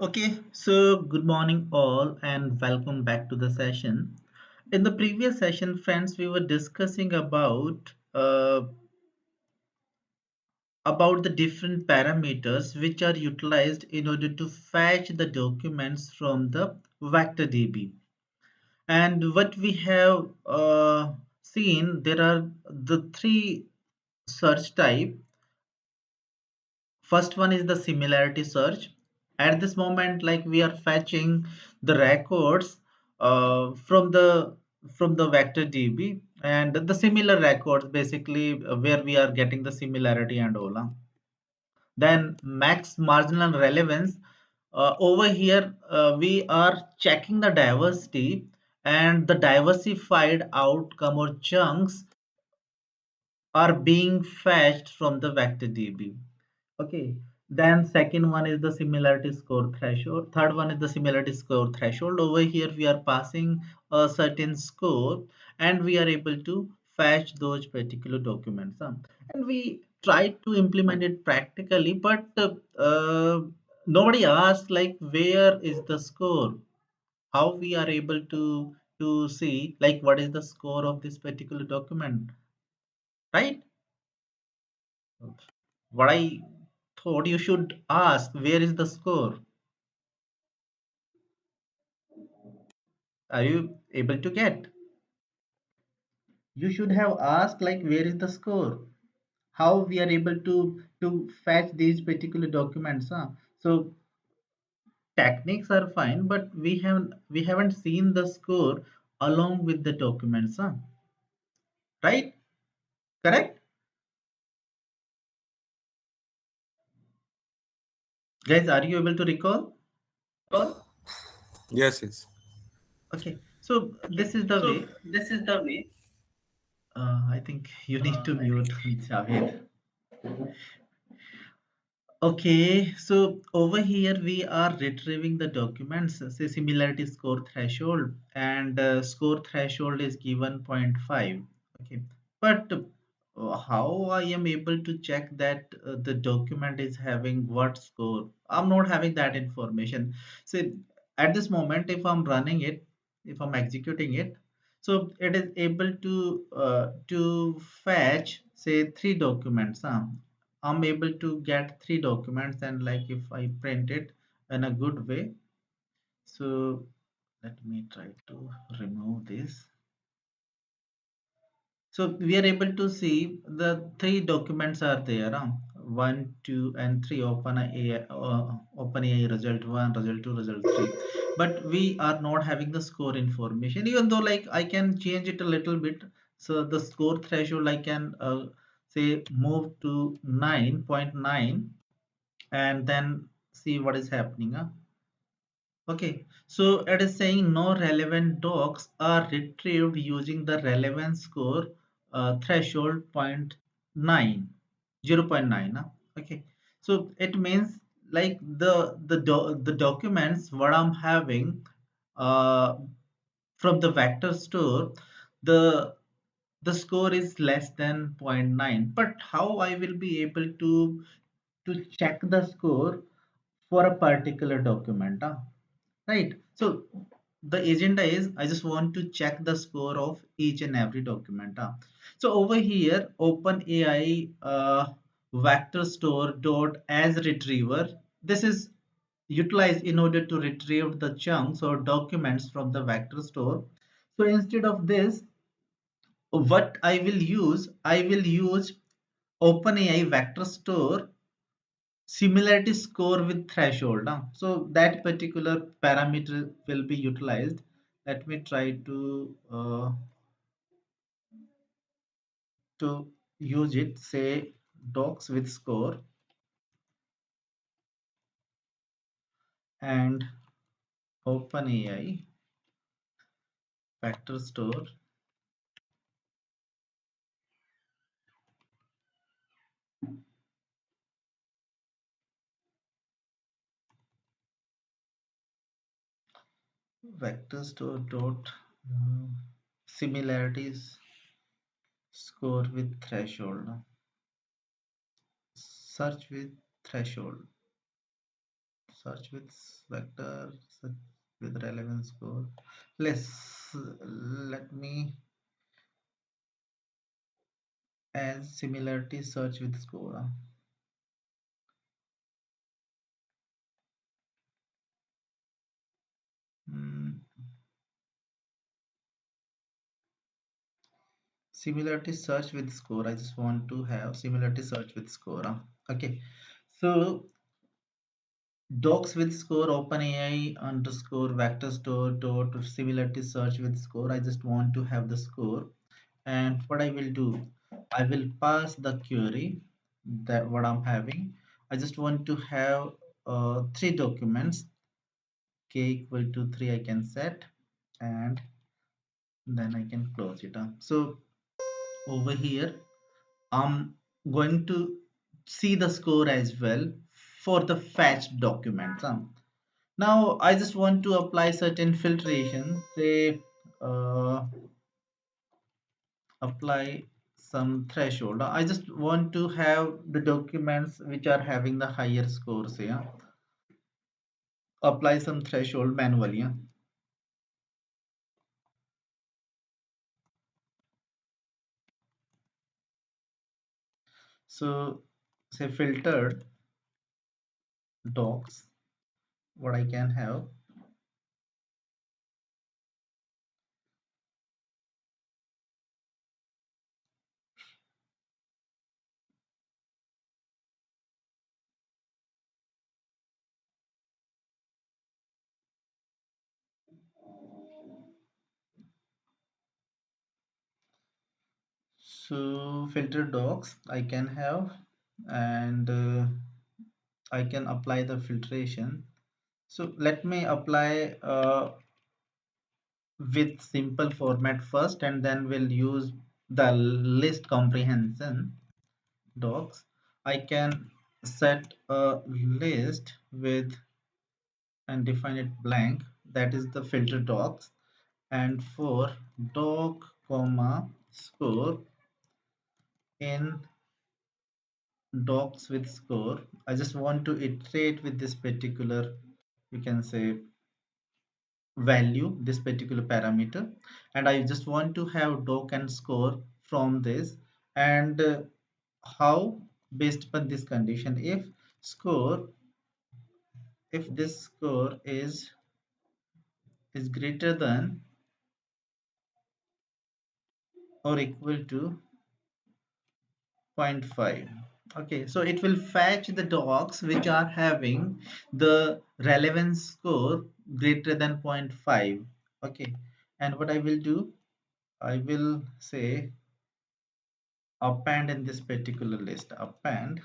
Okay, so good morning all and welcome back to the session. In the previous session, friends, we were discussing about the different parameters which are utilized in order to fetch the documents from the vector DB. And what we have seen, there are the three search type. First one is the similarity search. At this moment, like we are fetching the records from the vector DB and the similar records basically where we are getting the similarity and all. Then max marginal relevance. Over here, we are checking the diversity and the diversified outcome or chunks are being fetched from the vector DB. Okay. Then second one is the similarity score threshold. Third one is the similarity score threshold. Over here we are passing a certain score and we are able to fetch those particular documents. And we try to implement it practically, but nobody asked like where is the score? How we are able to see like what is the score of this particular document, right? What I thought you should ask, where is the score? Are you able to get? You should have asked like where is the score? How we are able to fetch these particular documents? So techniques are fine, but we haven't seen the score along with the documents, right? Correct? Guys, are you able to recall? Yes, yes. Okay, so this is the way. This is the way. I think you need to mute Javed. Okay, so over here we are retrieving the documents, say similarity score threshold, and score threshold is given zero point 0.5. Okay, but how I am able to check that the document is having what score? I'm not having that information. So at this moment, if I'm running it, if I'm executing it, so it is able to fetch say three documents. I'm able to get three documents and like if I print it in a good way. So let me try to remove this. So we are able to see the three documents are there. One, two, and three. OpenAI result one, result two, result three. But we are not having the score information. Even though like I can change it a little bit. So the score threshold I can say move to 9.9 and then see what is happening. Okay, so it is saying no relevant docs are retrieved using the relevance score threshold point 0.9, 0.9. Okay, so it means like the documents what I'm having uh, from the vector store, the the score is less than zero point 0.9. But how I will be able to check the score for a particular document? Right. So the agenda is I just want to check the score of each and every document. So over here, OpenAI vector store dot as retriever. This is utilized in order to retrieve the chunks or documents from the vector store. So instead of this, what I will use OpenAI vector store similarity score with threshold. So that particular parameter will be utilized. Let me try to use it, say docs with score and OpenAI vector store. Vector store dot similarities score with threshold. Search with threshold. search with vector, search with relevance score. Let's let me add similarity search with score. Hmm, Similarity search with score. I just want to have similarity search with score. Okay, so docs with score OpenAI underscore vector store dot similarity search with score. I just want to have the score, and what I will do, I will pass the query that what I'm having. I just want to have three documents. K equal to 3 I can set, and then I can close it up. So over here I'm going to see the score as well for the fetched documents. Now I just want to apply certain filtration, say apply some threshold. I just want to have the documents which are having the higher scores here. Apply some threshold manually. Yeah? So say filtered docs, what I can have. So filtered docs I can have, and I can apply the filtration. So let me apply with simple format first, and then we'll use the list comprehension docs. I can set a list with and define it blank, that is the filter docs, and for doc comma score in docs with score, I just want to iterate with this particular, you can say, value, this particular parameter, and I just want to have doc and score from this. And how, based upon this condition, score if this score is greater than or equal to zero point 0.5. Okay, so it will fetch the docs which are having the relevance score greater than zero point 0.5. Okay, and what I will do, I will say append in this particular list, append,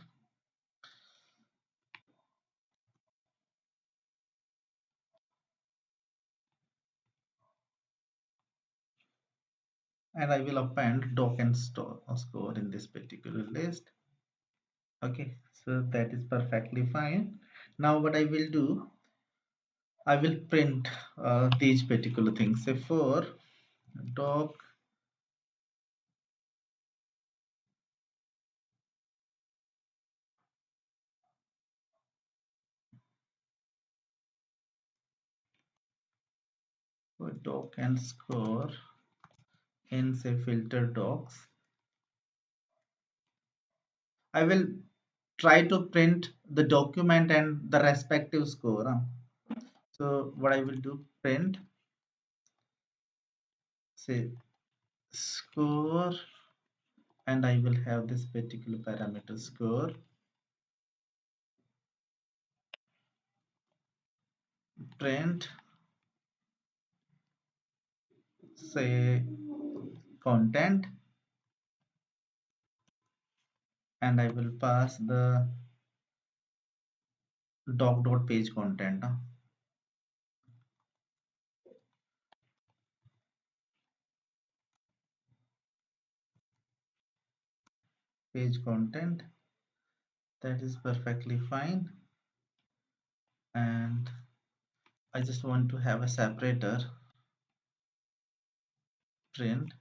and I will append doc and score in this particular list. Okay, so that is perfectly fine. Now what I will do, I will print these particular things. Say for doc, for doc and score in say filter docs. I will try to print the document and the respective score. So what I will do, print say score, and I will have this particular parameter score, print say content, and I will pass the doc.page content. Page content, that is perfectly fine. And I just want to have a separator, print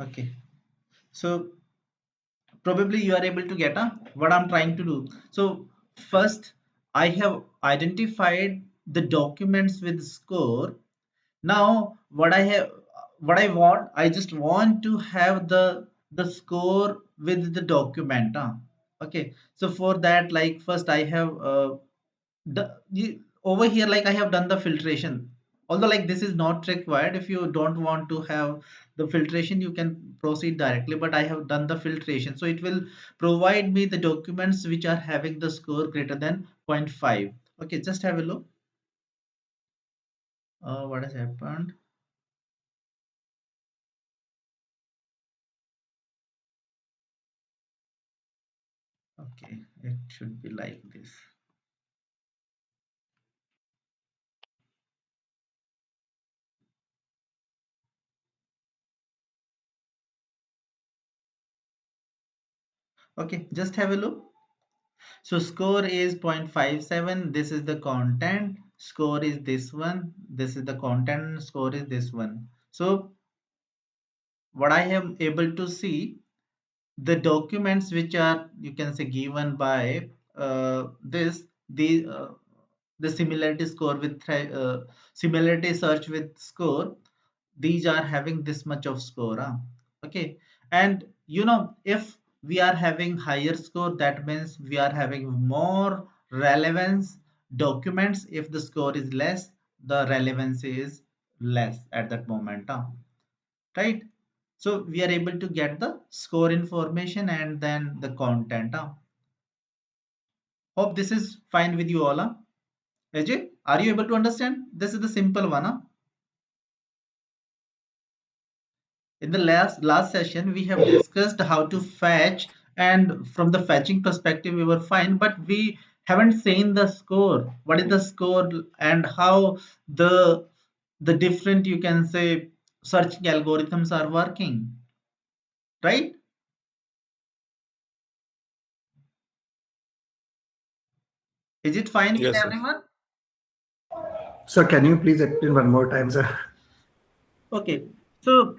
okay. So probably you are able to get what I'm trying to do. So first I have identified the documents with score. Now what I want, I just want to have the score with the document. Okay, so for that, like first I have over here, like I have done the filtration. Although like this is not required, if you don't want to have the filtration, you can proceed directly. But I have done the filtration, so it will provide me the documents which are having the score greater than zero point 0.5. Okay, just have a look. What has happened? Okay, it should be like this. Okay, just have a look. So score is 0.57. This is the content. Score is this one. This is the content. Score is this one. So what I am able to see, the documents which are, you can say, given by this, the similarity score with similarity search with score, these are having this much of score. Okay, and if we are having higher score, that means we are having more relevance documents. If the score is less, the relevance is less at that moment. Right, so we are able to get the score information and then the content. Hope this is fine with you all. Ajay, are you able to understand? This is the simple one. In the last session we have discussed how to fetch, and from the fetching perspective we were fine, but we haven't seen the score. What is the score and how the different, you can say, searching algorithms are working, right? Is it fine with Yes, sir. everyone? So can you please explain one more time, sir? Okay, so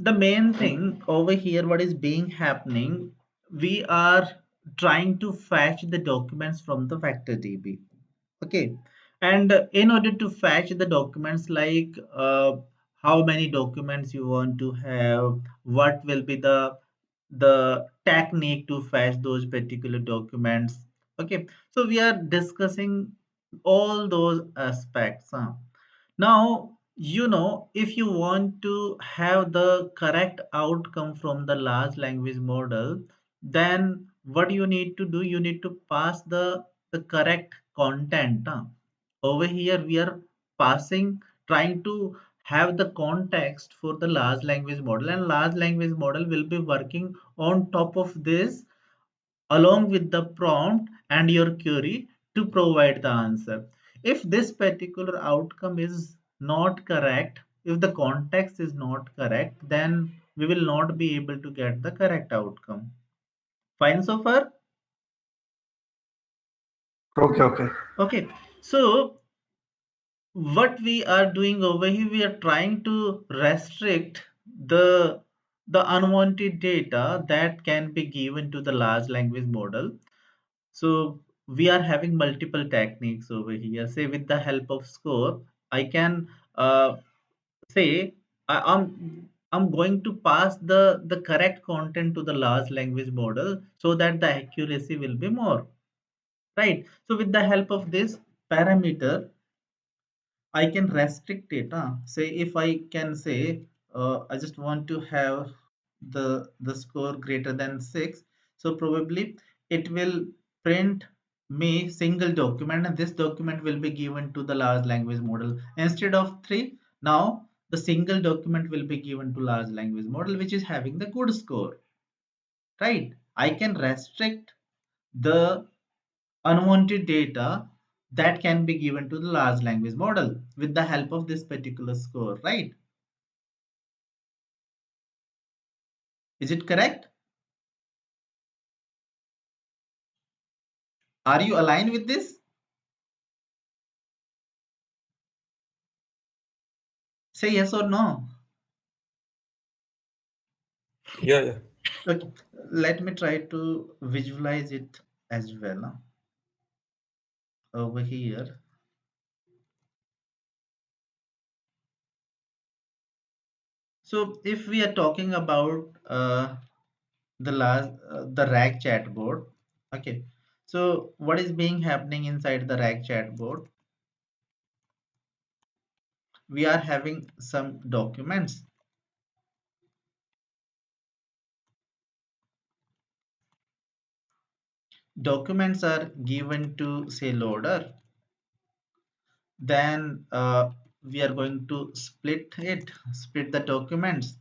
the main thing over here, what is being happening, we are trying to fetch the documents from the vector DB. Okay, and in order to fetch the documents, like how many documents you want to have, what will be the technique to fetch those particular documents. Okay, so we are discussing all those aspects. Now, if you want to have the correct outcome from the large language model, then what you need to do, you need to pass the correct content. Over here, we are passing, trying to have the context for the large language model, and large language model will be working on top of this along with the prompt and your query to provide the answer. If this particular outcome is not correct, if the context is not correct, then we will not be able to get the correct outcome. Fine so far? Okay, okay. Okay, so what we are doing over here, we are trying to restrict the the unwanted data that can be given to the large language model. So we are having multiple techniques over here. Say with the help of score, I can say I'm going to pass the correct content to the large language model so that the accuracy will be more. Right. So with the help of this parameter, I can restrict it. Say if I can say I just want to have the score greater than 6, so probably it will print me single document, and this document will be given to the large language model instead of 3. Now the single document will be given to large language model which is having the good score. Right? I can restrict the unwanted data that can be given to the large language model with the help of this particular score, right? Is it correct? Are you aligned with this? Say yes or no. Yeah, yeah. Okay, let me try to visualize it as well, over here. So if we are talking about the RAG chatbot, okay. So what is being happening inside the RAG chatbot? We are having some documents. Documents are given to say loader. Then we are going to split the documents.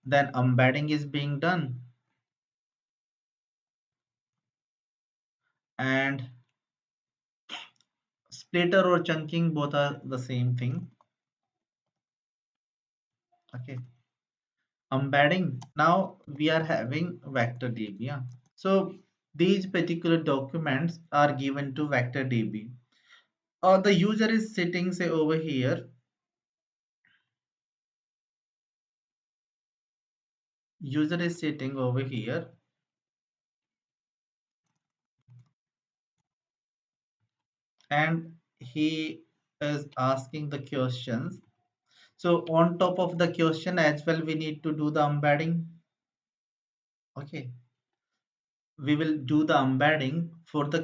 Then embedding is being done, and splitter or chunking both are the same thing. Okay, embedding. Now we are having vector DB. Yeah. So these particular documents are given to vector DB. The user is sitting say over here. User is sitting over here, and he is asking the questions. So on top of the question as well, we need to do the embedding. Okay, we will do the embedding for the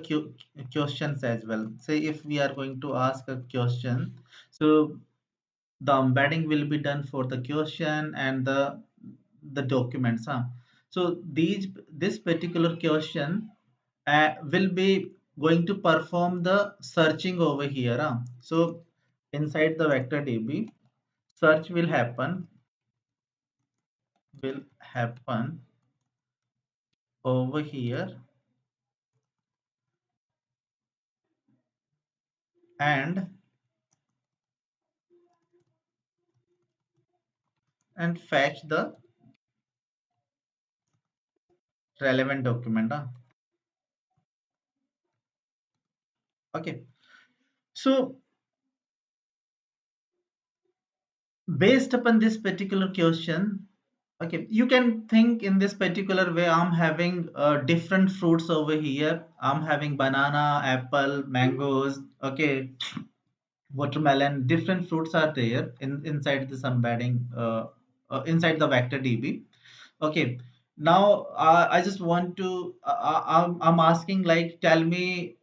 questions as well. Say if we are going to ask a question, so the embedding will be done for the question and the documents. So this particular question will be going to perform the searching over here. So inside the vector DB, search will happen over here, and fetch the relevant document. Okay, so based upon this particular question, okay, you can think in this particular way. I'm having different fruits over here. I'm having banana, apple, mangoes, okay, watermelon. Different fruits are there inside this embedding, inside the vector DB. Okay, now I just want to I'm asking, like, tell me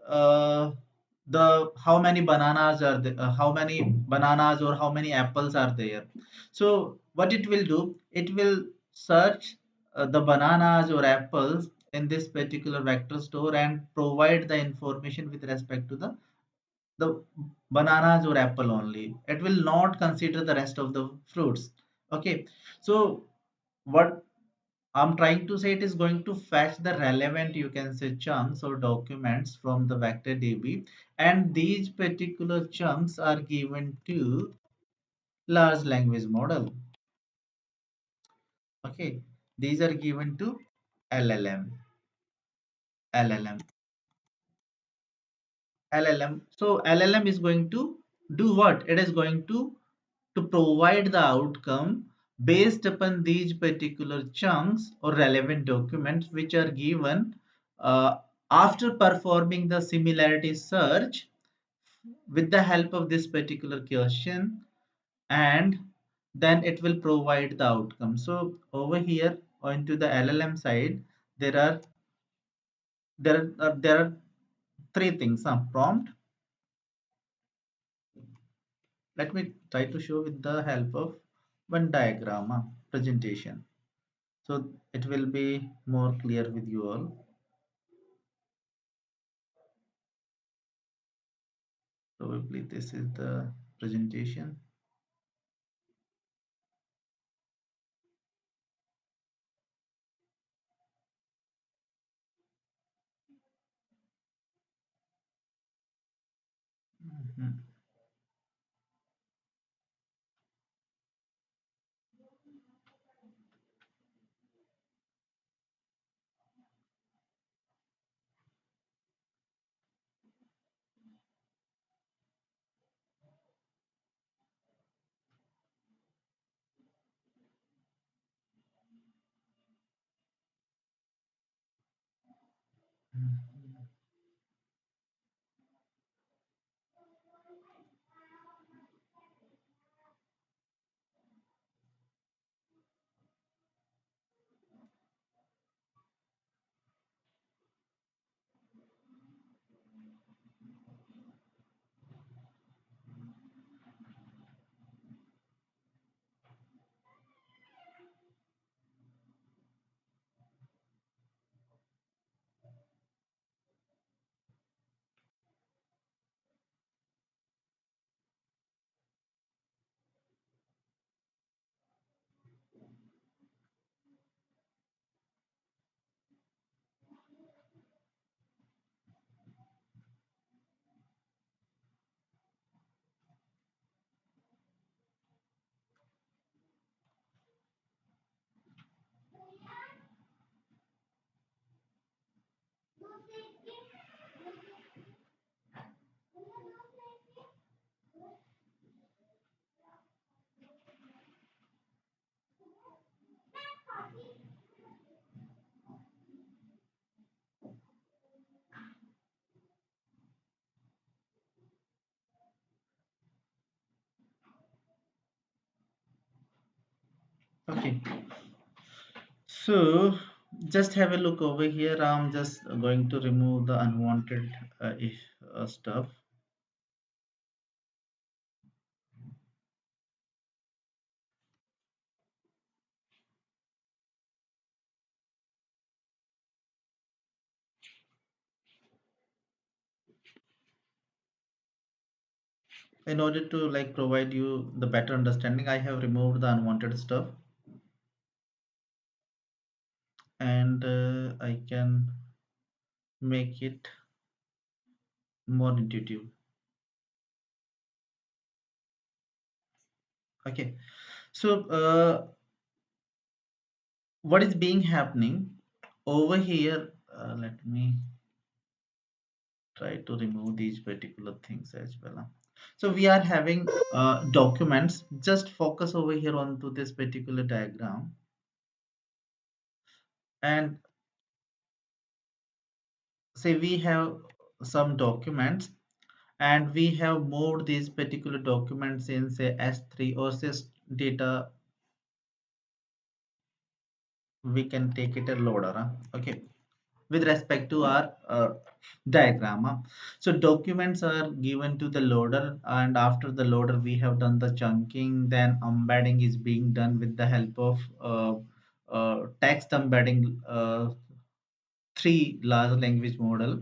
the how many bananas are there, how many bananas or how many apples are there. So what it will do, it will search the bananas or apples in this particular vector store and provide the information with respect to the bananas or apple only. It will not consider the rest of the fruits. Okay, so what I'm trying to say, it is going to fetch the relevant, you can say, chunks or documents from the vector DB, and these particular chunks are given to large language model. Okay, these are given to LLM. LLM. LLM. So LLM is going to do what? It is going to provide the outcome based upon these particular chunks or relevant documents which are given uh, after performing the similarity search with the help of this particular question, and then it will provide the outcome. So over here onto the LLM side, there are there are three things. Prompt. Let me try to show with the help of one diagram, presentation, so it will be more clear with you all. Probably this is the presentation. Mhm. Okay, so just have a look over here. I'm just going to remove the unwanted if, stuff. In order to like provide you the better understanding, I have removed the unwanted stuff, and I can make it more intuitive. Okay, so what is being happening over here? Let me try to remove these particular things as well. So we are having documents. Just focus over here onto this particular diagram, and say we have some documents, and we have moved these particular documents in say S3 or say data. We can take it a loader. Okay, with respect to our diagram. So documents are given to the loader, and after the loader we have done the chunking, then embedding is being done with the help of text embedding, three large language model,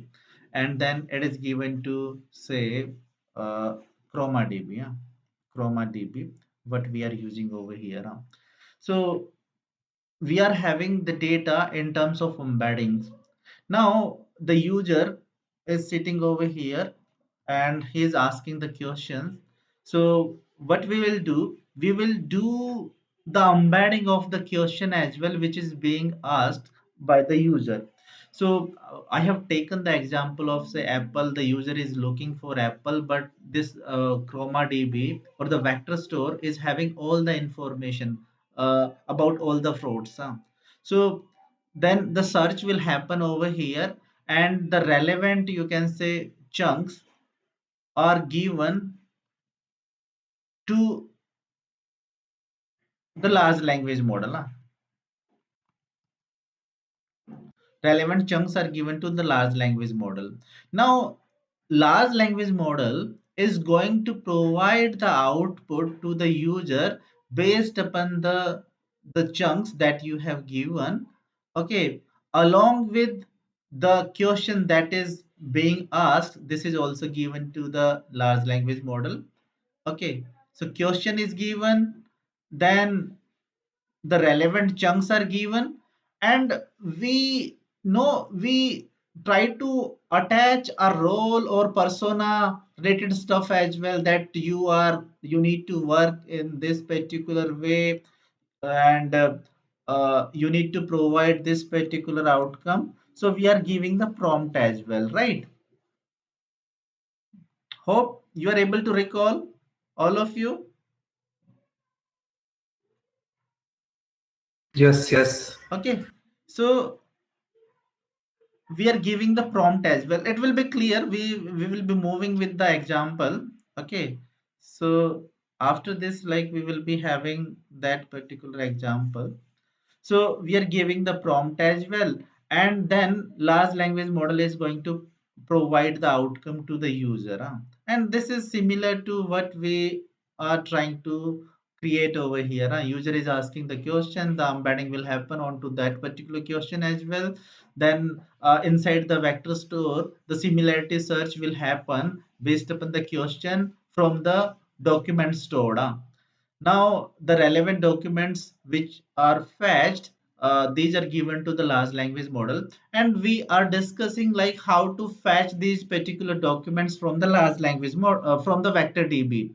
and then it is given to say uh, chroma db, yeah? Chroma db, what we are using over here. So we are having the data in terms of embeddings. Now the user is sitting over here and he is asking the questions. So what we will do the embedding of the question as well, which is being asked by the user. So I have taken the example of say Apple. The user is looking for Apple, but this Chroma DB or the vector store is having all the information about all the frauds. So then the search will happen over here, and the relevant, you can say, chunks are given to the large language model. Relevant chunks are given to the large language model. Now large language model is going to provide the output to the user based upon the chunks that you have given. Okay, along with the question that is being asked, this is also given to the large language model. Okay, so question is given, then the relevant chunks are given, and we know we try to attach a role or persona related stuff as well, that you need to work in this particular way, and you need to provide this particular outcome. So we are giving the prompt as well, right? Hope you are able to recall, all of you. Yes, yes. Okay, so we are giving the prompt as well. It will be clear. We will be moving with the example. Okay, so after this, like, we will be having that particular example. So we are giving the prompt as well, and then large language model is going to provide the outcome to the user, huh? And this is similar to what we are trying to create over here, huh? User is asking the question, the embedding will happen onto that particular question as well. Then inside the vector store, the similarity search will happen based upon the question from the document stored, huh? Now, the relevant documents which are fetched, these are given to the large language model, and we are discussing like how to fetch these particular documents from the large language model, from the vector DB.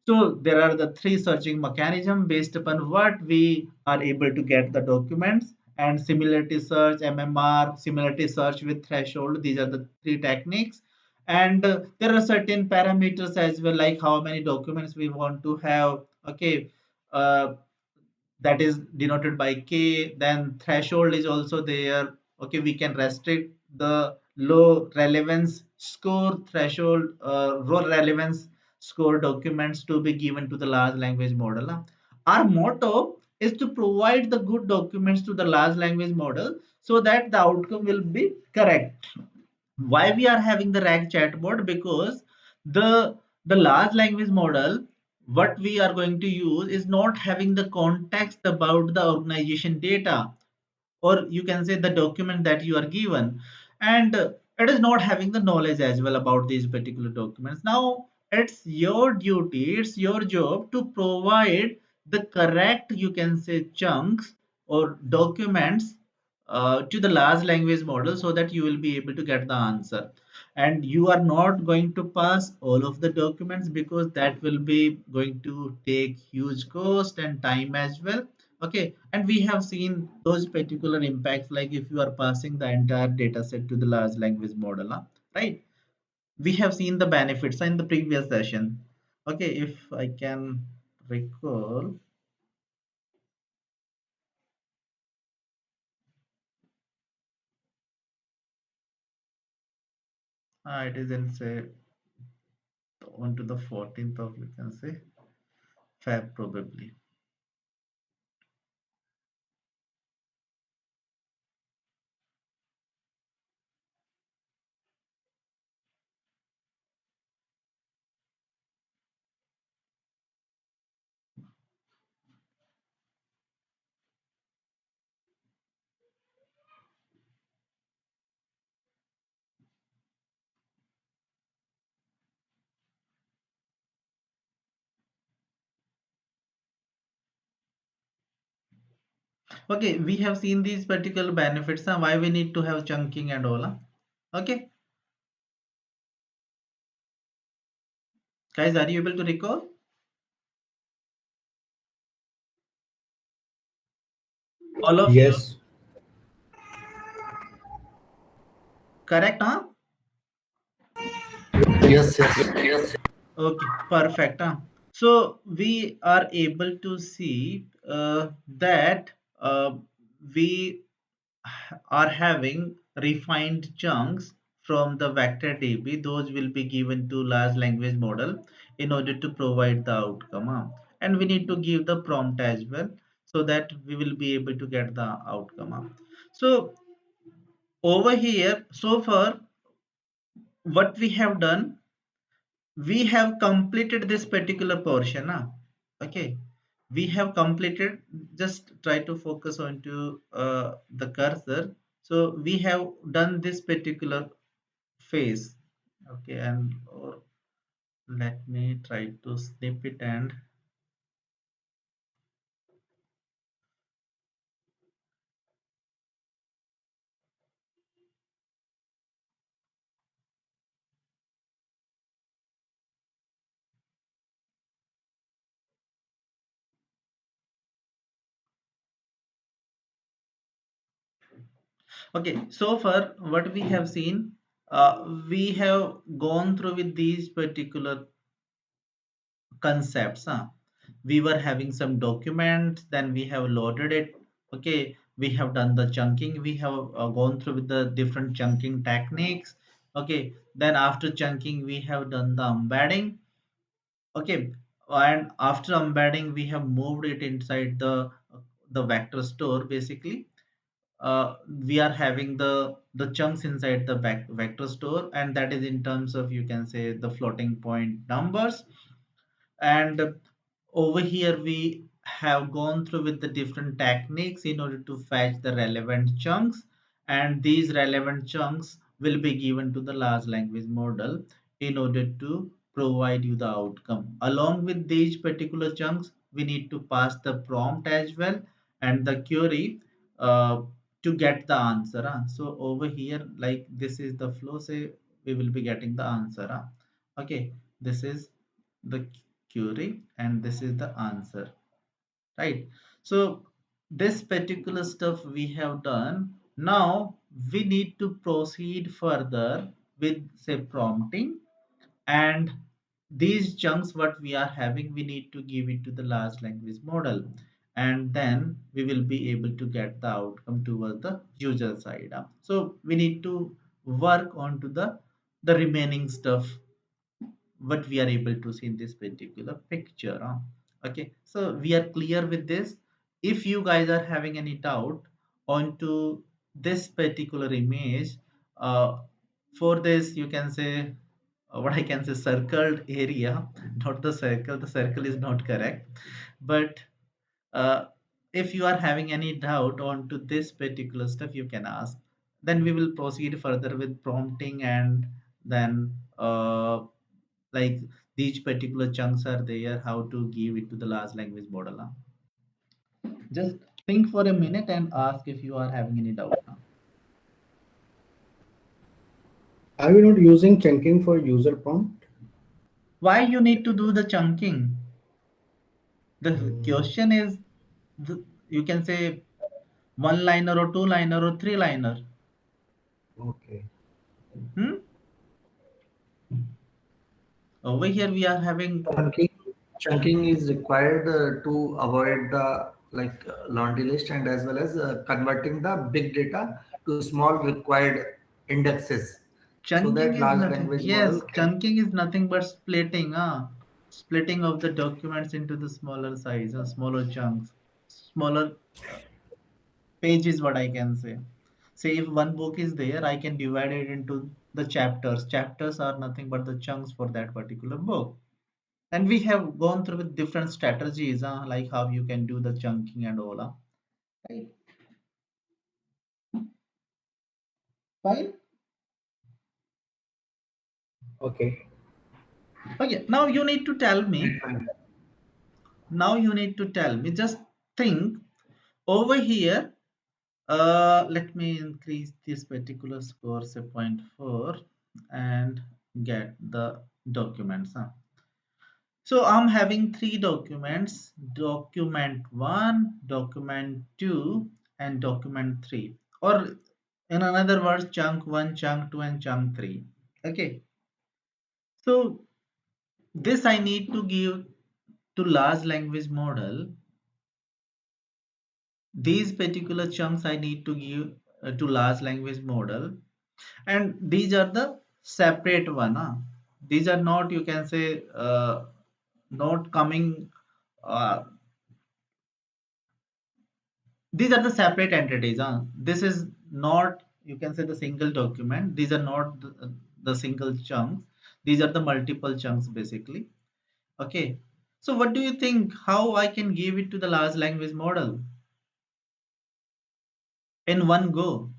So there are the three searching mechanism based upon what we are able to get the documents, and similarity search, MMR, similarity search with threshold. These are the three techniques. And there are certain parameters as well, like how many documents we want to have. Okay, uh, that is denoted by K. Then threshold is also there. Okay, we can restrict the low relevance score threshold, low relevance score documents to be given to the large language model, huh? Our motto is to provide the good documents to the large language model so that the outcome will be correct. Why we are having the RAG chatbot? Because the large language model, what we are going to use is not having the context about the organization data, or you can say the document that you are given, and it is not having the knowledge as well about these particular documents. Now it's your duty, it's your job to provide the correct, you can say, chunks or documents to the large language model so that you will be able to get the answer. And you are not going to pass all of the documents because that will be going to take huge cost and time as well. Okay, and we have seen those particular impacts, like if you are passing the entire data set to the large language model, huh? Right? We have seen the benefits in the previous session. Okay, if I can recall, it is in, say, on to the 14th of, you can say, Feb probably. Okay, we have seen these particular benefits, why we need to have chunking and all, huh? Okay, guys, are you able to recall all of you? Yes. Correct, huh? Yes, yes. Okay, perfect, huh? So we are able to see that we are having refined chunks from the vector DB. Those will be given to large language model in order to provide the outcome, huh? And we need to give the prompt as well so that we will be able to get the outcome, huh? So over here, so far, what we have done, we have completed this particular portion, okay, we have completed. Just try to focus onto the cursor. So we have done this particular phase. Okay, and or let me try to snip it. And okay, so far what we have seen, we have gone through with these particular concepts, we were having some documents, then we have loaded it. Okay, we have done the chunking, we have gone through with the different chunking techniques. Okay, then after chunking we have done the embedding. Okay, and after embedding we have moved it inside the vector store basically. We are having the chunks inside the vector store, and that is in terms of, you can say, the floating point numbers. And over here we have gone through with the different techniques in order to fetch the relevant chunks, and these relevant chunks will be given to the large language model in order to provide you the outcome. Along with these particular chunks, we need to pass the prompt as well and the query uh, to get the answer. So over here, like, this is the flow, say we will be getting the answer. Okay, this is the query and this is the answer, right? So this particular stuff we have done. Now we need to proceed further with, say, prompting, and these chunks what we are having, we need to give it to the large language model, and then we will be able to get the outcome towards the user side. So we need to work on to the remaining stuff what we are able to see in this particular picture. Okay, so we are clear with this. If you guys are having any doubt onto this particular image, uh, for this you can say, what I can say, circled area, not the circle is not correct, but uh, if you are having any doubt onto this particular stuff, you can ask. Then we will proceed further with prompting, and then like, these particular chunks are there, how to give it to the large language model. Just think for a minute and ask if you are having any doubt now. Are we not using chunking for user prompt? Why you need to do the chunking? The Mm, question is, you can say, one liner or two liner or three liner. okay. Hmm? Over here we are having. Chunking, chunking is required to avoid the laundry list and as well as converting the big data to small required indexes so Chunking that is large nothing. language model Yes, can. chunking is nothing but splitting, splitting of the documents into the smaller size and smaller chunks, smaller page is what I can say. Say if one book is there, I can divide it into the chapters. Chapters are nothing but the chunks for that particular book. And we have gone through with different strategies, like how you can do the chunking and all. Right? Fine. Okay. Okay. Now you need to tell Fine, me. fine. Now you need to tell me. Just think over here. Let me increase this particular score, say 0.4, and get the documents. So I'm having three documents: document 1, document 2, and document 3. Or in another words, chunk 1, chunk 2, and chunk 3. Okay. So this I need to give to large language model. These particular chunks I need to give to large language model, and these are the separate one. These are not, you can say, not coming, uh, these are the separate entities. This is not, you can say, the single document. These are not the single chunks. These are the multiple chunks basically. Okay, so what do you think, how I can give it to the large language model in one go?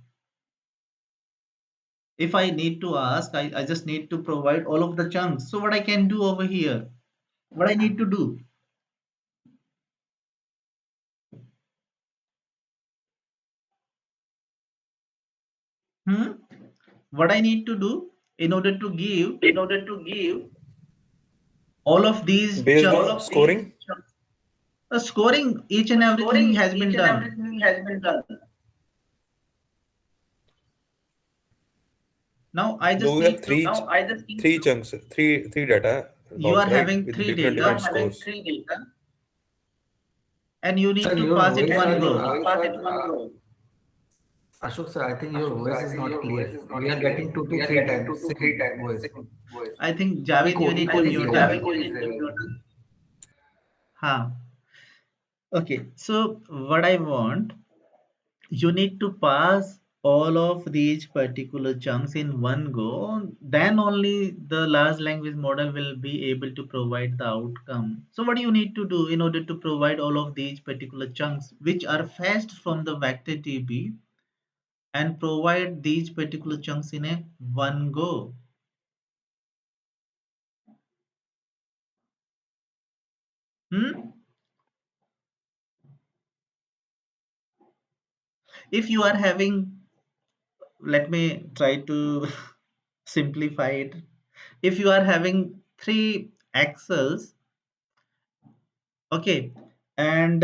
If I need to ask, I just need to provide all of the chunks. So what I can do over here, what I need to do? Hmm? What I need to do in order to give in order to give all of these based chunks? all on of these scoring. Scoring, each and everything Scoring has been each and done. everything has been done. Now I Though just we have need to, now I just three chunks, three data you are logs, right, having with three different data, different scores. and you Sir, need to your pass it voice one is go. Pass it one row. Ashok sir, I think your Ashok sir, voice I is think not your voice clear. is We not are clear. getting two We to are three getting times 2 to 3 same times voice. same voice. I think Javed, Echo, you need echo to is mute there. up. Echo is there. Huh. Okay, so what I want, you need to pass all of these particular chunks in one go, then only the large language model will be able to provide the outcome. So what do you need to do in order to provide all of these particular chunks which are fetched from the vector DB and provide these particular chunks in a one go? Hmm? If you are having, let me try to simplify it. If you are having three axles, okay, and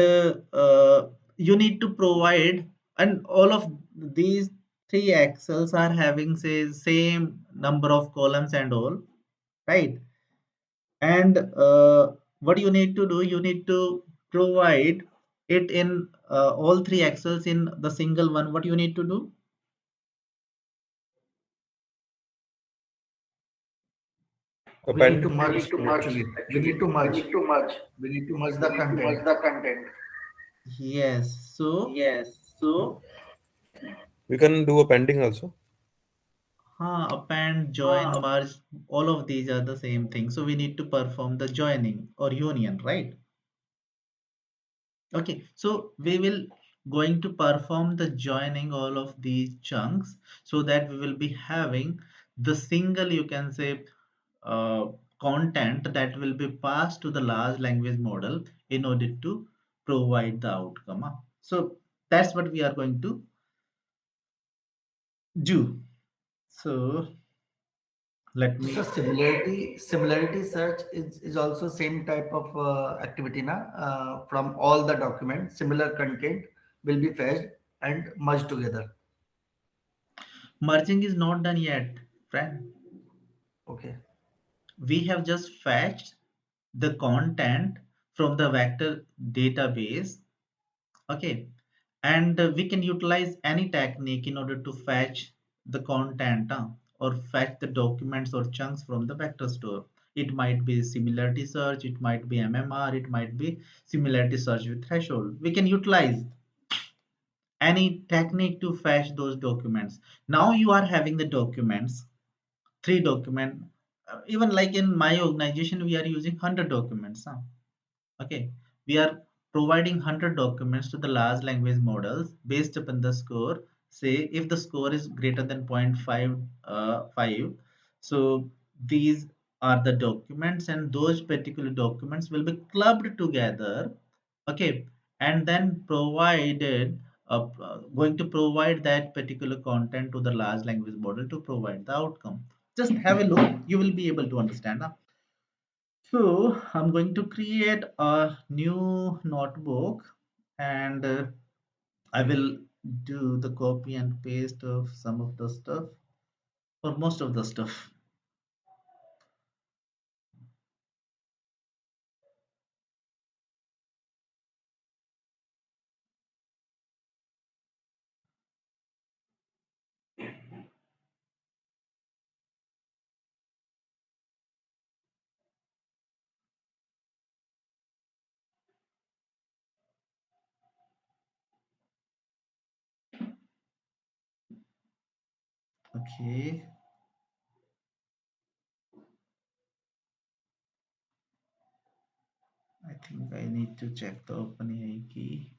you need to provide, and all of these three axles are having say same number of columns and all, right? And what you need to do, you need to provide it in all three axles in the single one. What you need to do? We need to Append. merge We need to merge actually. We need actually. to We merge. need to merge. We need to merge We the need to content. merge the content. Yes, so Yes. So we can do appending also. append, join, Uh, merge, all of these are the same thing. So we need to perform the joining or union, right? Okay, so we will going to perform the joining all of these chunks so that we will be having the single, you can say, uh, content that will be passed to the large language model in order to provide the outcome. So that's what we are going to do. So let So me. similarity search is also same type of activity na from all the documents, similar content will be fetched and merged together. Merging is not done yet, friend. Okay. We have just fetched the content from the vector database, okay, and we can utilize any technique in order to fetch the content or fetch the documents or chunks from the vector store. It might be similarity search, it might be MMR, it might be similarity search with threshold. We can utilize any technique to fetch those documents. Now you are having the documents, three document, even like in my organization we are using 100 documents, okay, we are providing 100 documents to the large language models based upon the score. Say if the score is greater than 0.55, so these are the documents and those particular documents will be clubbed together, okay, and then provided going to provide that particular content to the large language model to provide the outcome. Just have a look, you will be able to understand. So I'm going to create a new notebook and I will do the copy and paste of some of the stuff or most of the stuff. Okay, I think I need to check the OpenAI key.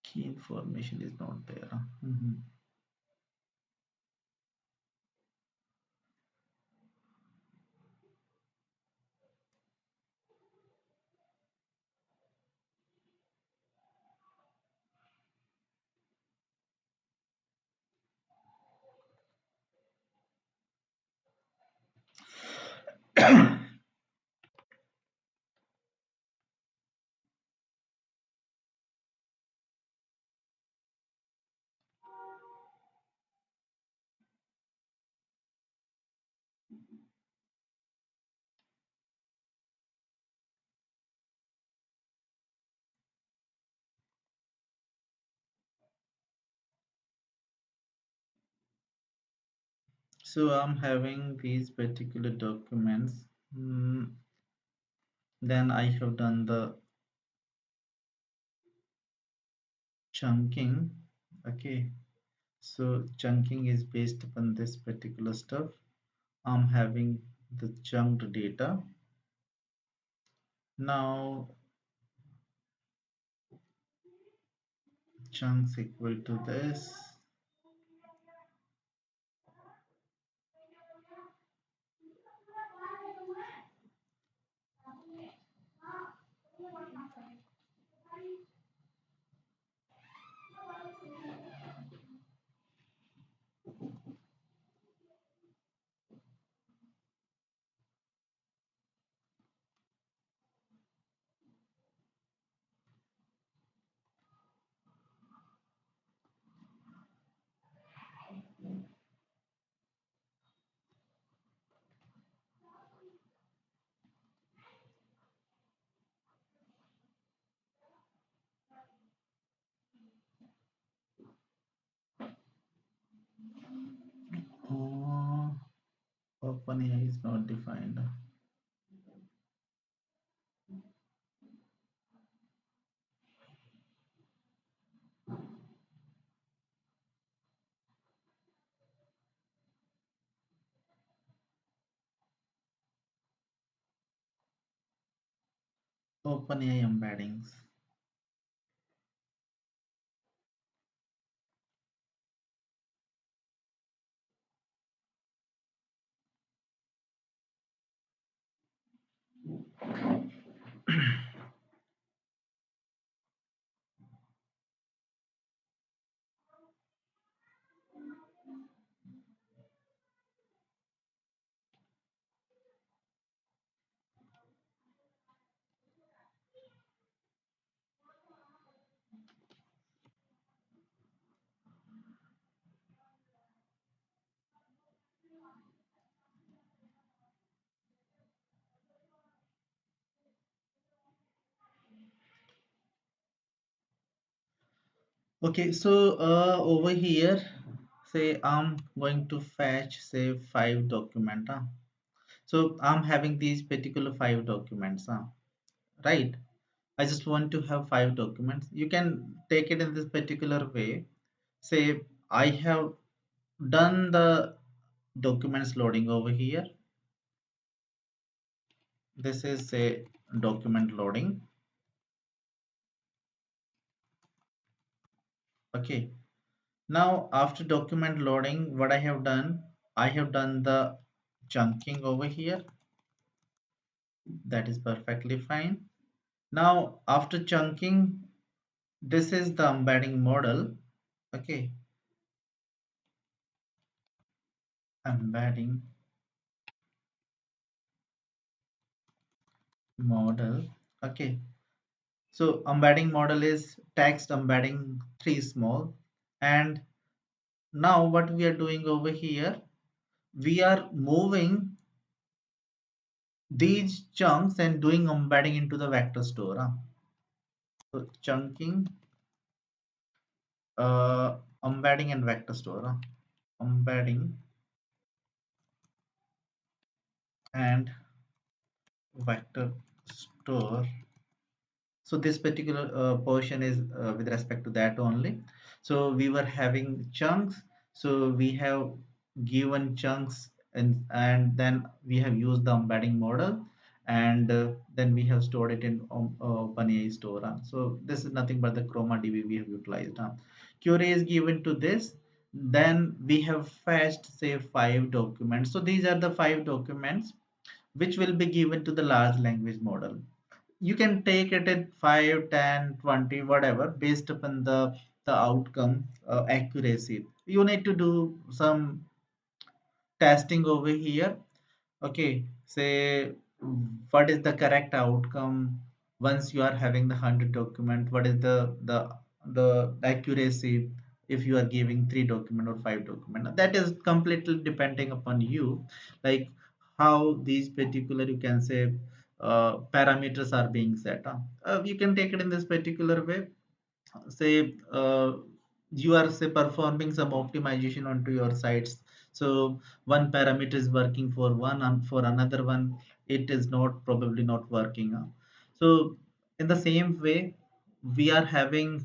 Key information is not there. Mhm. So I'm having these particular documents. Mm, then I have done the chunking. Okay, so chunking is based upon this particular stuff. I'm having the chunked data. Now chunks equal to this. Oh, OpenAI is not defined. OpenAI embeddings. Okay, so over here, say I'm going to fetch say 5 document. So I'm having these particular 5 documents, right? I just want to have 5 documents. You can take it in this particular way. Say I have done the documents loading over here. This is a document loading. Okay. Now after document loading, what I have done the chunking over here. That is perfectly fine. Now after chunking, this is the embedding model. Okay, embedding model. Okay, so embedding model is text embedding 3 small. And now what we are doing over here, we are moving these chunks and doing embedding into the vector store. So chunking, embedding and vector store. Embedding and vector store. So this particular portion is with respect to that only. So we were having chunks, so we have given chunks, and then we have used the embedding model, and then we have stored it in OpenAI store. So this is nothing but the chroma db we have utilized. Query is given to this, then we have fetched say 5 documents. So these are the 5 documents which will be given to the large language model. You can take it at 5, 10, 20, whatever, based upon the outcome accuracy. You need to do some testing over here. Okay, say what is the correct outcome once you are having the 100 document. What is the accuracy if you are giving 3 document or 5 document? That is completely depending upon you, like how these particular, you can say, parameters are being set. You can take it in this particular way. Say you are say performing some optimization onto your sites. So one parameter is working for one, and for another one it is not, probably not working. So in the same way, we are having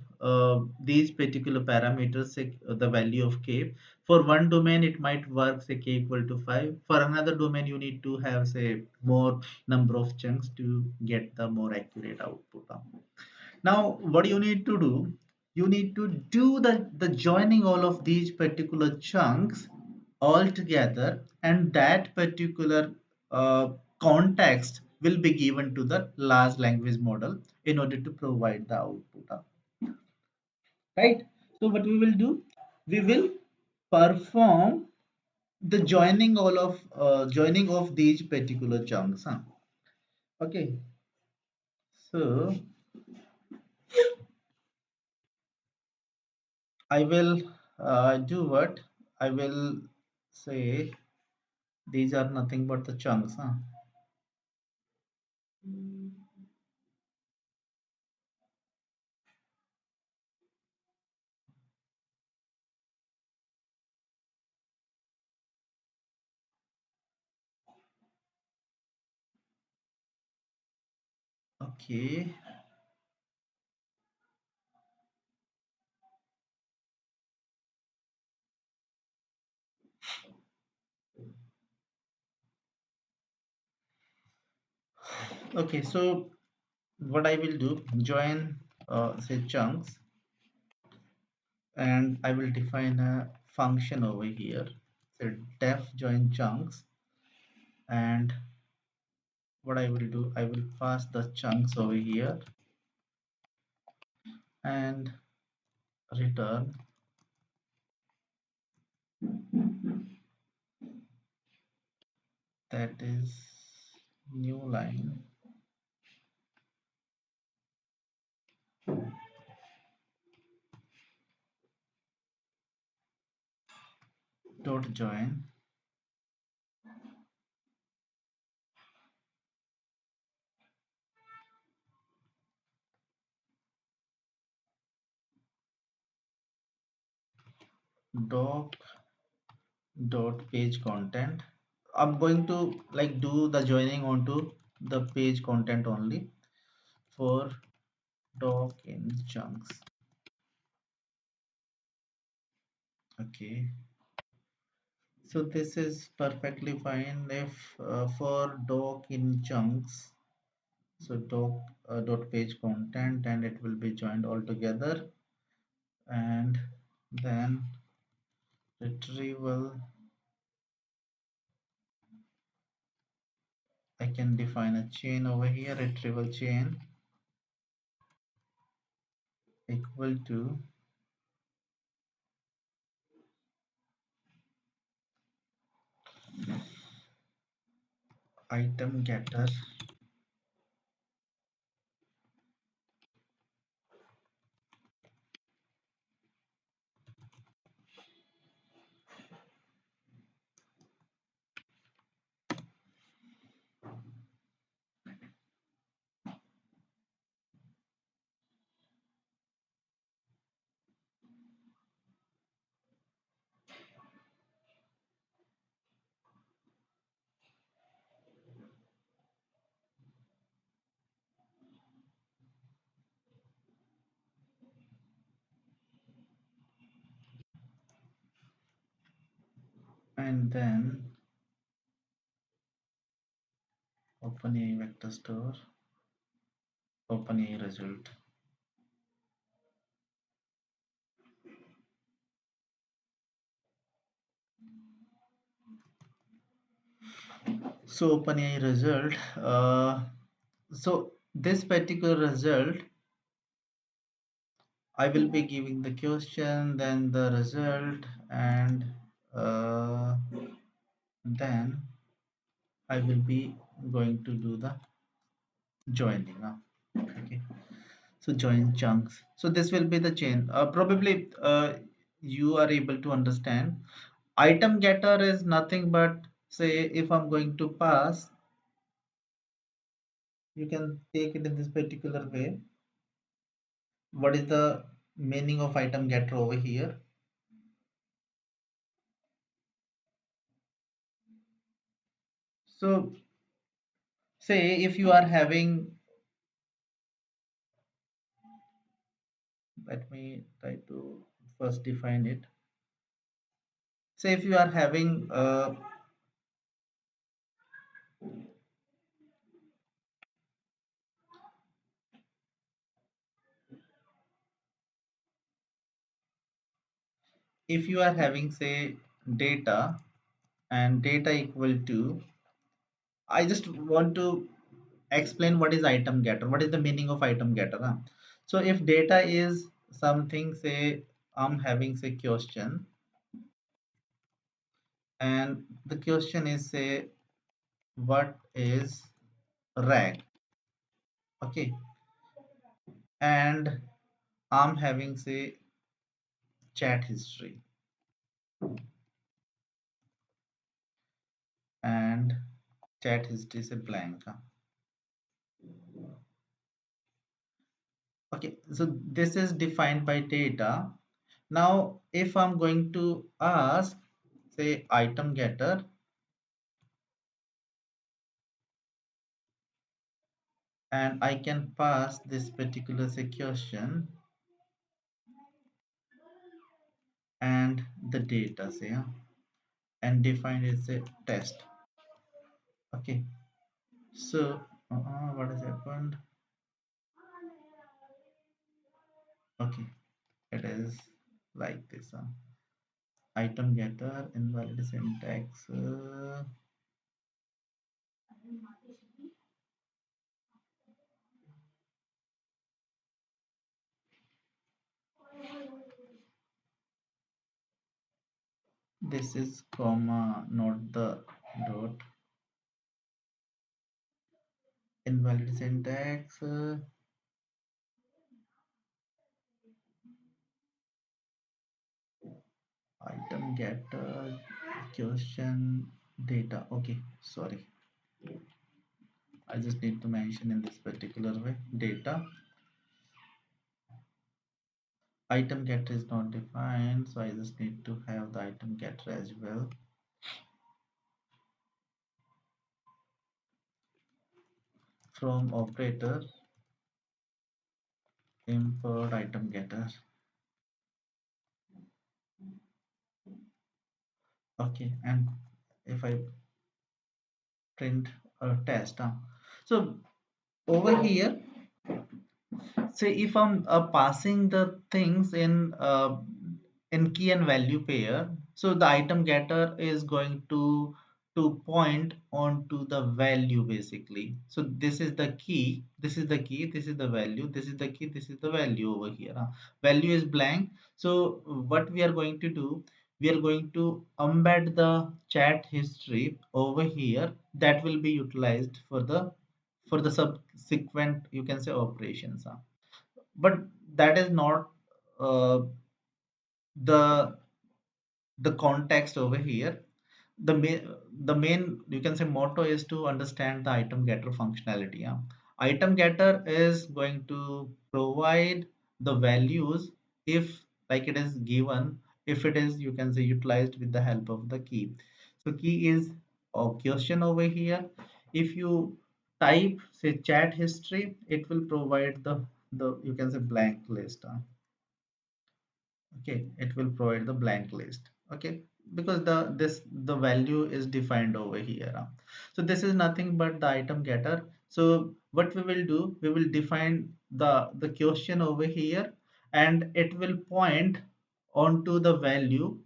these particular parameters, say, the value of k. For one domain it might work, say k equal to 5. For another domain you need to have, say, more number of chunks to get the more accurate output. Now what you need to do, you need to do the joining all of these particular chunks all together, and that particular uh, context will be given to the large language model in order to provide the output, right? So what we will do, we will perform the joining of these particular chunks, okay. So I will do what I will say, these are nothing but the chunks, okay. Okay, so what I will do, join say chunks, and I will define a function over here. So def join chunks, and what I will do, I will pass the chunks over here and return, that is new line dot join doc dot page content. I'm going to like do the joining onto the page content only for doc in chunks. Okay, so this is perfectly fine if for doc in chunks. So doc dot page content, and it will be joined all together, and then retrieval. I can define a chain over here, retrieval chain equal to item getter, and then OpenAI vector store, OpenAI result. So OpenAI result. So this particular result, I will be giving the question, then the result, and uh, then I will be going to do the joining. Okay, so join chunks. So this will be the chain. Probably you are able to understand. Item getter is nothing but, say, if I'm going to pass, you can take it in this particular way. What is the meaning of item getter over here? So say if you are having, let me try to first define it. Say if you are having if you are having say data and data equal to, I just want to explain what is item getter, what is the meaning of item getter, huh? So if data is something, say I'm having say question, and the question is say what is rag, okay, and I'm having say chat history, and chat history is a blank, huh? Okay, so this is defined by data. Now if I'm going to ask say item getter, and I can pass this particular say question and the data say, and define it as a test. Okay, so what has happened? Okay, it is like this, item getter invalid syntax, this is comma not the dot, invalid syntax, item getter question data. Okay, sorry, I just need to mention in this particular way data. Item getter is not defined, so I just need to have the item getter as well. From operator import item getter. Okay, and if I print a test, so over here, say if I'm passing the things in key and value pair, so the item getter is going to point onto the value basically. So this is the key, this is the key, this is the value, this is the key, this is the value over here, value is blank. So what we are going to do, we are going to embed the chat history over here, that will be utilized for the subsequent, you can say, operations, but that is not uh, the the context over here. The main you can say motto is to understand the item getter functionality, item getter is going to provide the values if like it is given, if it is, you can say, utilized with the help of the key. So key is a question over here. If you type say chat history, it will provide the you can say blank list, okay, it will provide the blank list, okay, because the value is defined over here, so this is nothing but the item getter. So what we will do, we will define the question over here, and it will point onto the value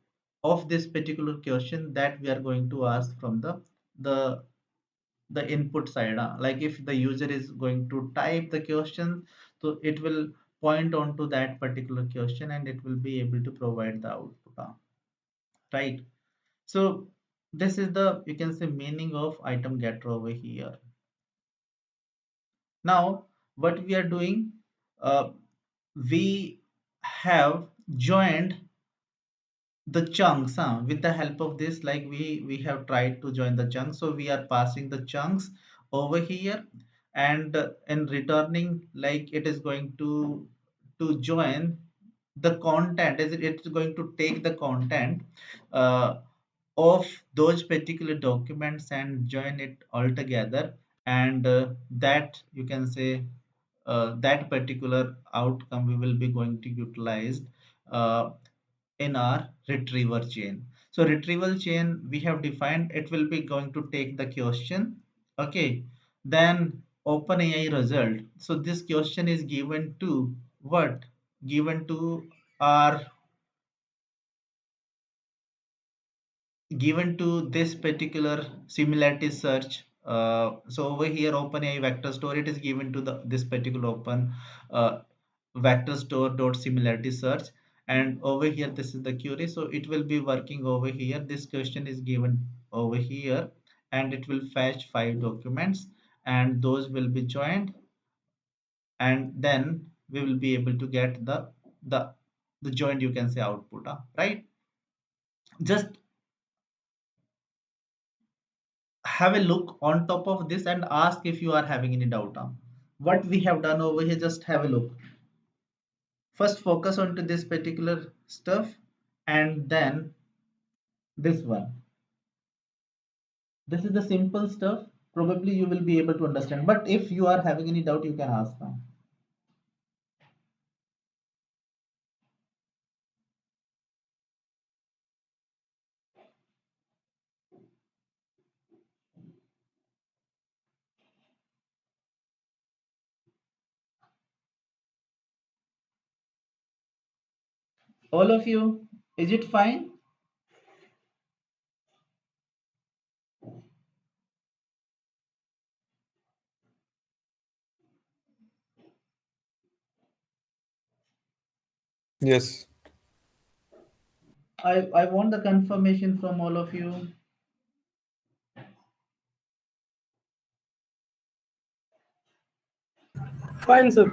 of this particular question that we are going to ask from the the input side, like if the user is going to type the question, so it will point on to that particular question and it will be able to provide the output, right? So this is the, you can say, meaning of item getter over here. Now what we are doing, uh, we have joined the chunks, with the help of this, like we have tried to join the chunks, so we are passing the chunks over here, and in returning, like it is going to join the content, is it's going to take the content uh, of those particular documents and join it all together, and that you can say that particular outcome we will be going to utilize uh, in our retrieval chain. So retrieval chain we have defined, it will be going to take the question, okay, then OpenAI result. So this question is given to what? Given to our, given to this particular similarity search. So over here OpenAI vector store, it is given to the this particular open vector store dot similarity search, and over here this is the query, so it will be working over here. This question is given over here, and it will fetch 5 documents, and those will be joined, and then we will be able to get the the joined, you can say, output, right? Just have a look on top of this and ask if you are having any doubt on what we have done over here. Just have a look. First focus onto this particular stuff, and then this one. This is the simple stuff. Probably you will be able to understand, but if you are having any doubt, you can ask now. All of you, is it fine? Yes. I want the confirmation from all of you. Fine, sir.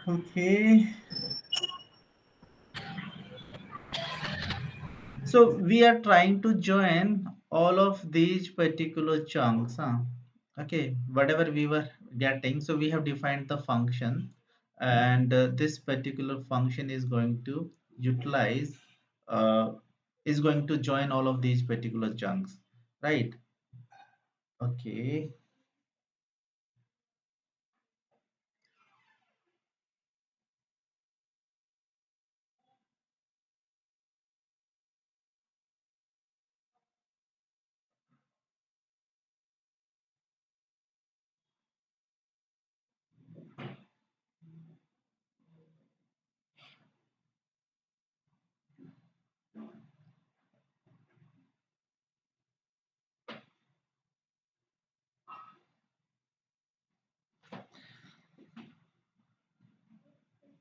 Okay. So we are trying to join all of these particular chunks. Okay, whatever we were getting. So we have defined the function, and this particular function is going to utilize, uh, is going to join all of these particular chunks, right? Okay.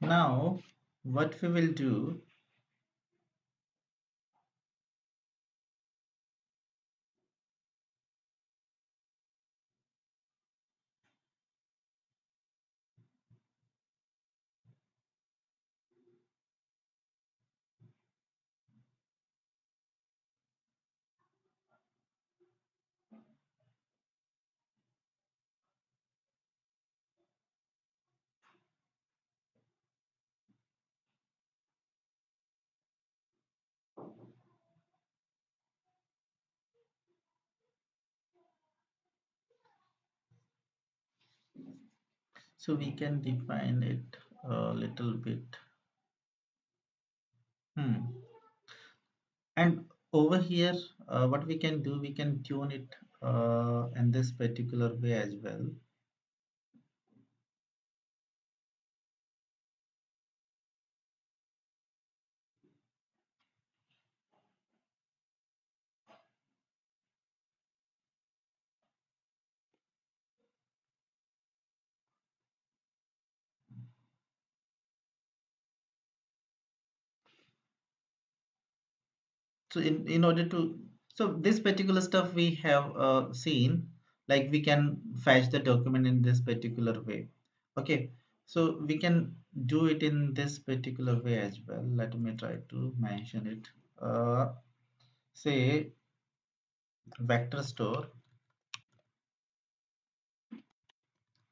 Now, what we will do, so we can define it a little bit. Hmm. And over here, what we can do, we can tune it in this particular way as well. So in order to, so this particular stuff we have seen, like we can fetch the document in this particular way. Okay, so we can do it in this particular way as well. Let me try to mention it. Say vector store,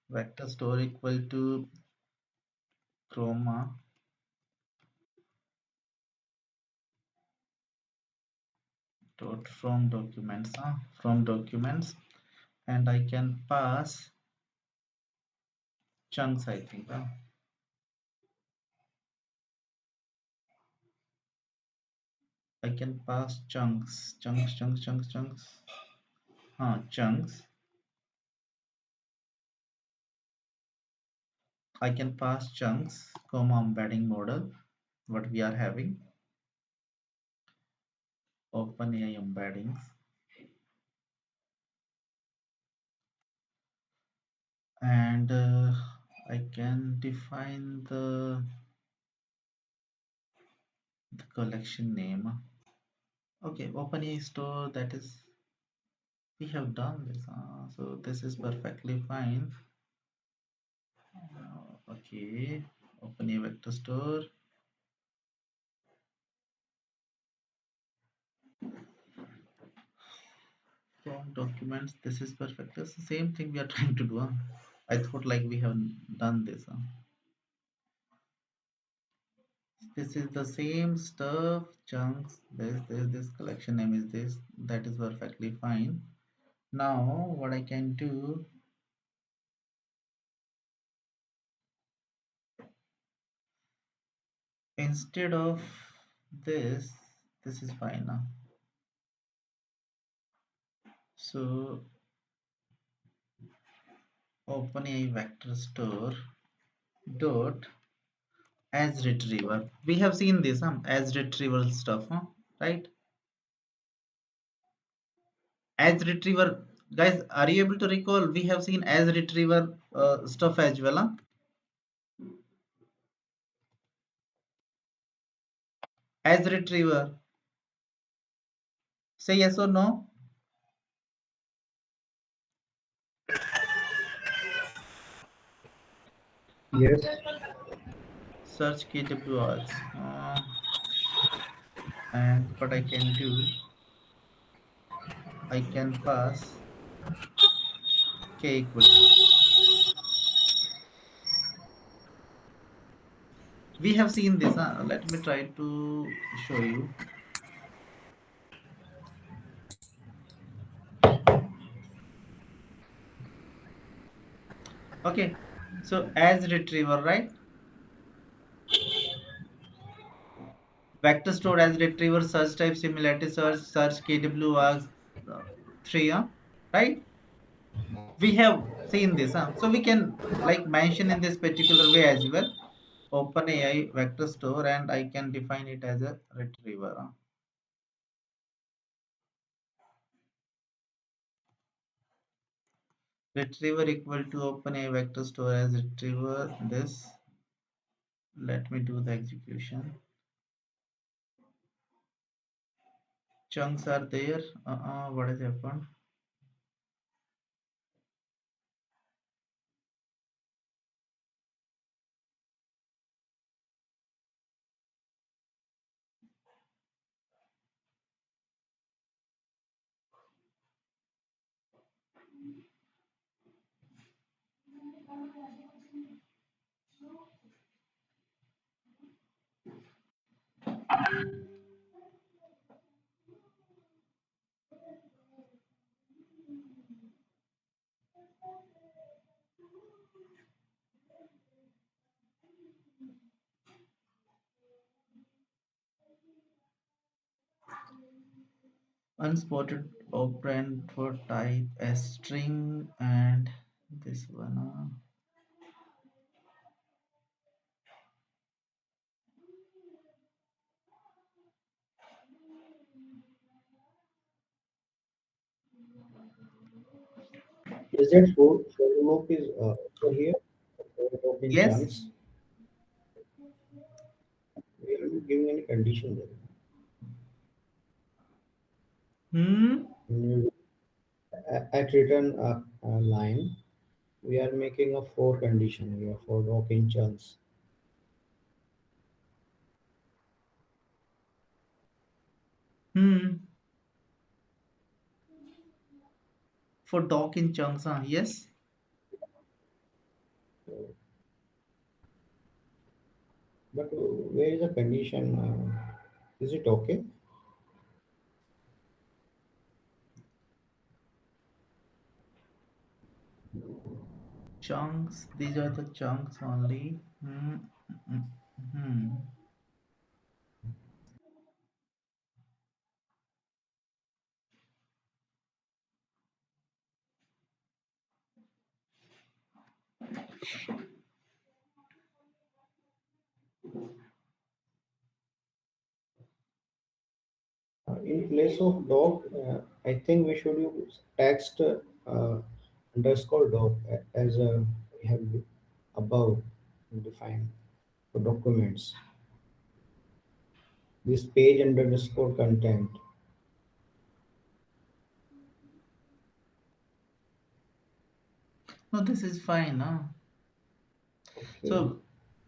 vector store equal to chroma dot from documents, from documents, and I can pass chunks, I think. I can pass chunks, chunks. I can pass chunks, comma embedding model, what we are having, OpenAI embeddings, and I can define the collection name. Okay, OpenAI store, that is, we have done this, so this is perfectly fine. Okay, OpenAI vector store. From documents, this is perfect. It's the same thing we are trying to do. I thought like we have done this. This is the same stuff, chunks. This collection name is this. That is perfectly fine. Now, what I can do, instead of this, this is fine now. So, OpenAI vector store dot as retriever. We have seen this as retrieval stuff, right? As retriever, guys, are you able to recall? We have seen as retriever stuff as well. As retriever, say yes or no. Yes. Search keywords, and what I can do, I can pass k equal to. We have seen this. Let me try to show you. Okay, so as retriever, right? Vector stored as retriever, search type, similarity search keywords, 3, right? We have seen this, so we can like mention in this particular way as well. OpenAI vector store, and I can define it as a retriever. Retriever equal to OpenAI vector store as retriever. This, let me do the execution. Chunks are there. What has happened? Unspotted operand for type as string, and this one Is that for loop is over here? For in yes. chunks, we are not giving any condition there. Hmm. Mm, At return line, we are making a four condition here for doc in chunks. Hmm. For doc in chunks, yes. But where is the condition? Is it okay? Chunks, these are the chunks only. Mm, hmm. In place of dog, I think we should use text underscore dog as we have above defined for documents. This page underscore content. No, this is fine, huh? Okay. So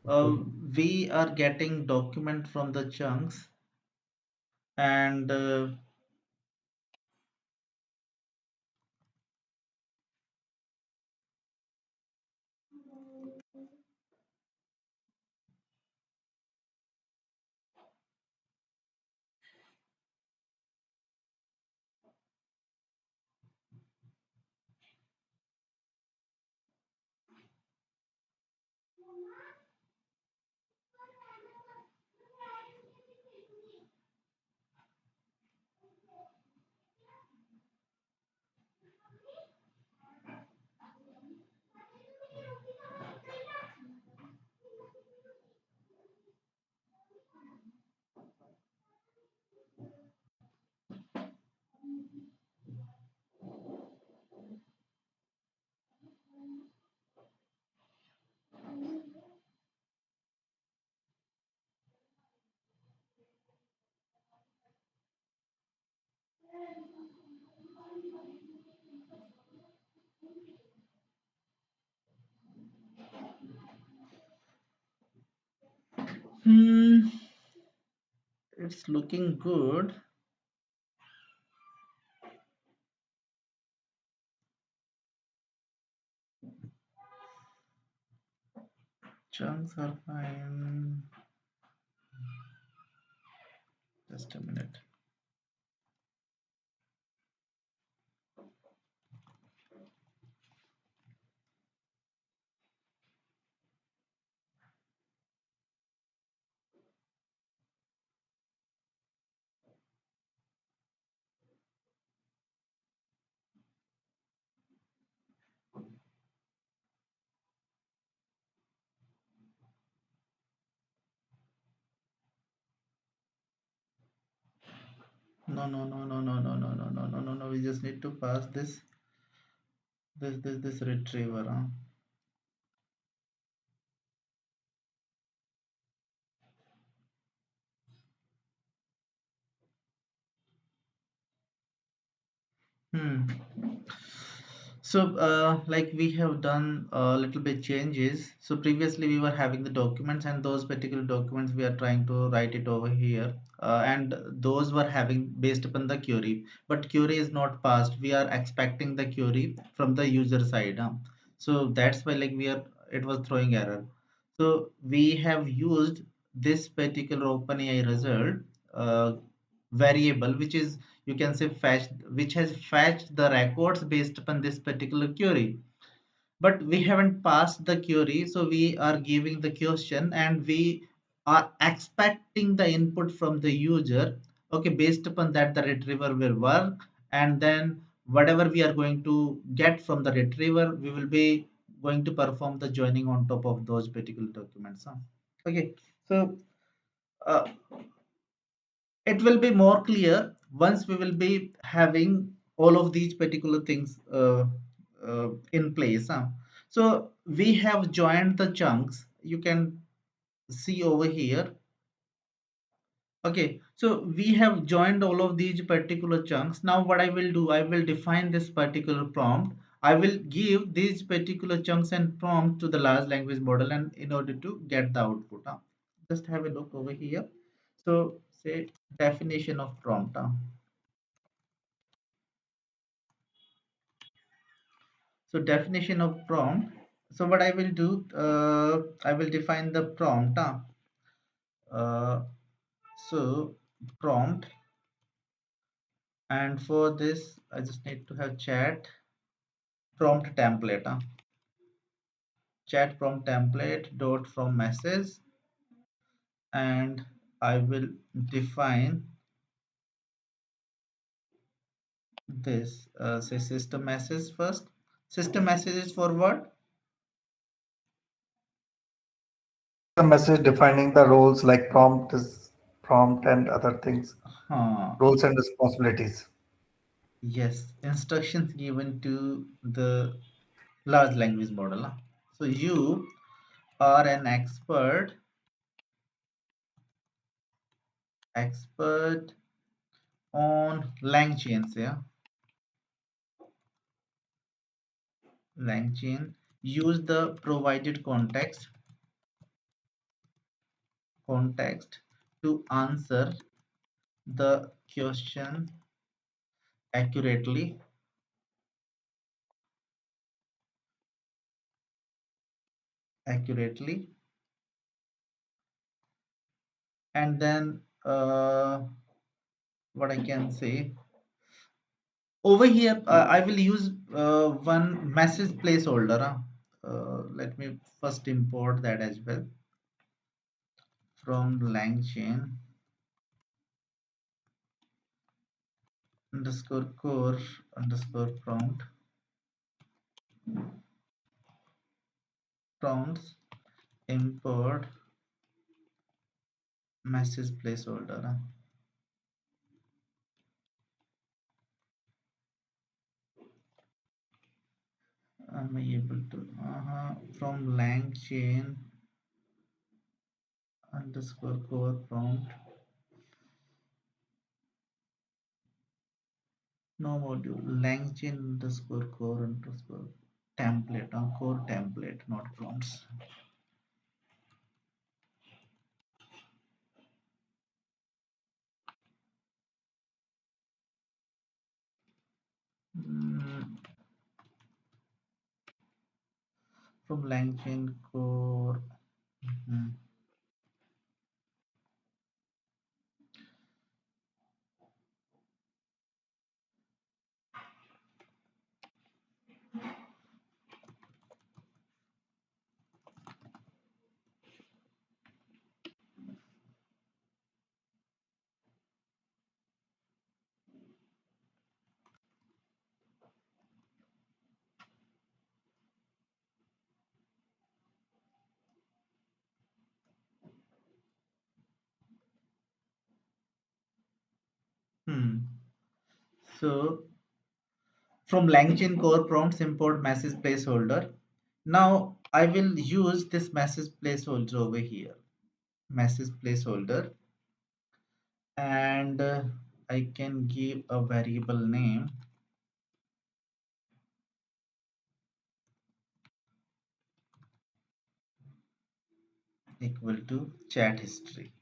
Okay. we are getting document from the chunks, and hmm, it's looking good. Chunks are fine. Just a minute. No, no, no, no, no, no, no, no, no, no, no, no. We just need to pass this retriever. Huh? Hmm. So, like we have done a little bit changes. So previously we were having the documents, and those particular documents we are trying to write it over here. And those were having based upon the query, but query is not passed. We are expecting the query from the user side. So that's why like it was throwing error. So we have used this particular OpenAI result uh, variable, which is, you can say, fetched, which has fetched the records based upon this particular query, but we haven't passed the query. So we are giving the question, and we are expecting the input from the user. Okay, based upon that the retriever will work, and then whatever we are going to get from the retriever, we will be going to perform the joining on top of those particular documents, huh? Okay, so uh, it will be more clear once we will be having all of these particular things in place, huh? So we have joined the chunks, you can see over here. Okay, so we have joined all of these particular chunks. Now what I will do, I will define this particular prompt. I will give these particular chunks and prompt to the large language model, and in order to get the output, huh? Just have a look over here. So say definition of prompt, huh? So definition of prompt. So what I will do, I will define the prompt. So prompt, and for this I just need to have chat prompt template. chat prompt template dot from message, and I will define this say system message first. System message is for what? The message defining the roles like prompt and other things, Huh. roles and responsibilities. Yes, instructions given to the large language model. Huh? So you are an expert on lang chains, yeah. Lang chain. Use the provided context to answer the question accurately accurately and then what I can say over here, I will use one message placeholder. Let me first import that as well from langchain underscore core underscore prompts import message placeholder. Am I able to from langchain underscore core prompt no module langchain underscore core underscore template core template not prompts. Mm, from langchain core. Mhm. So from langchain core prompts import message placeholder. Now I will use this message placeholder over here. Message placeholder, and I can give a variable name equal to chat history.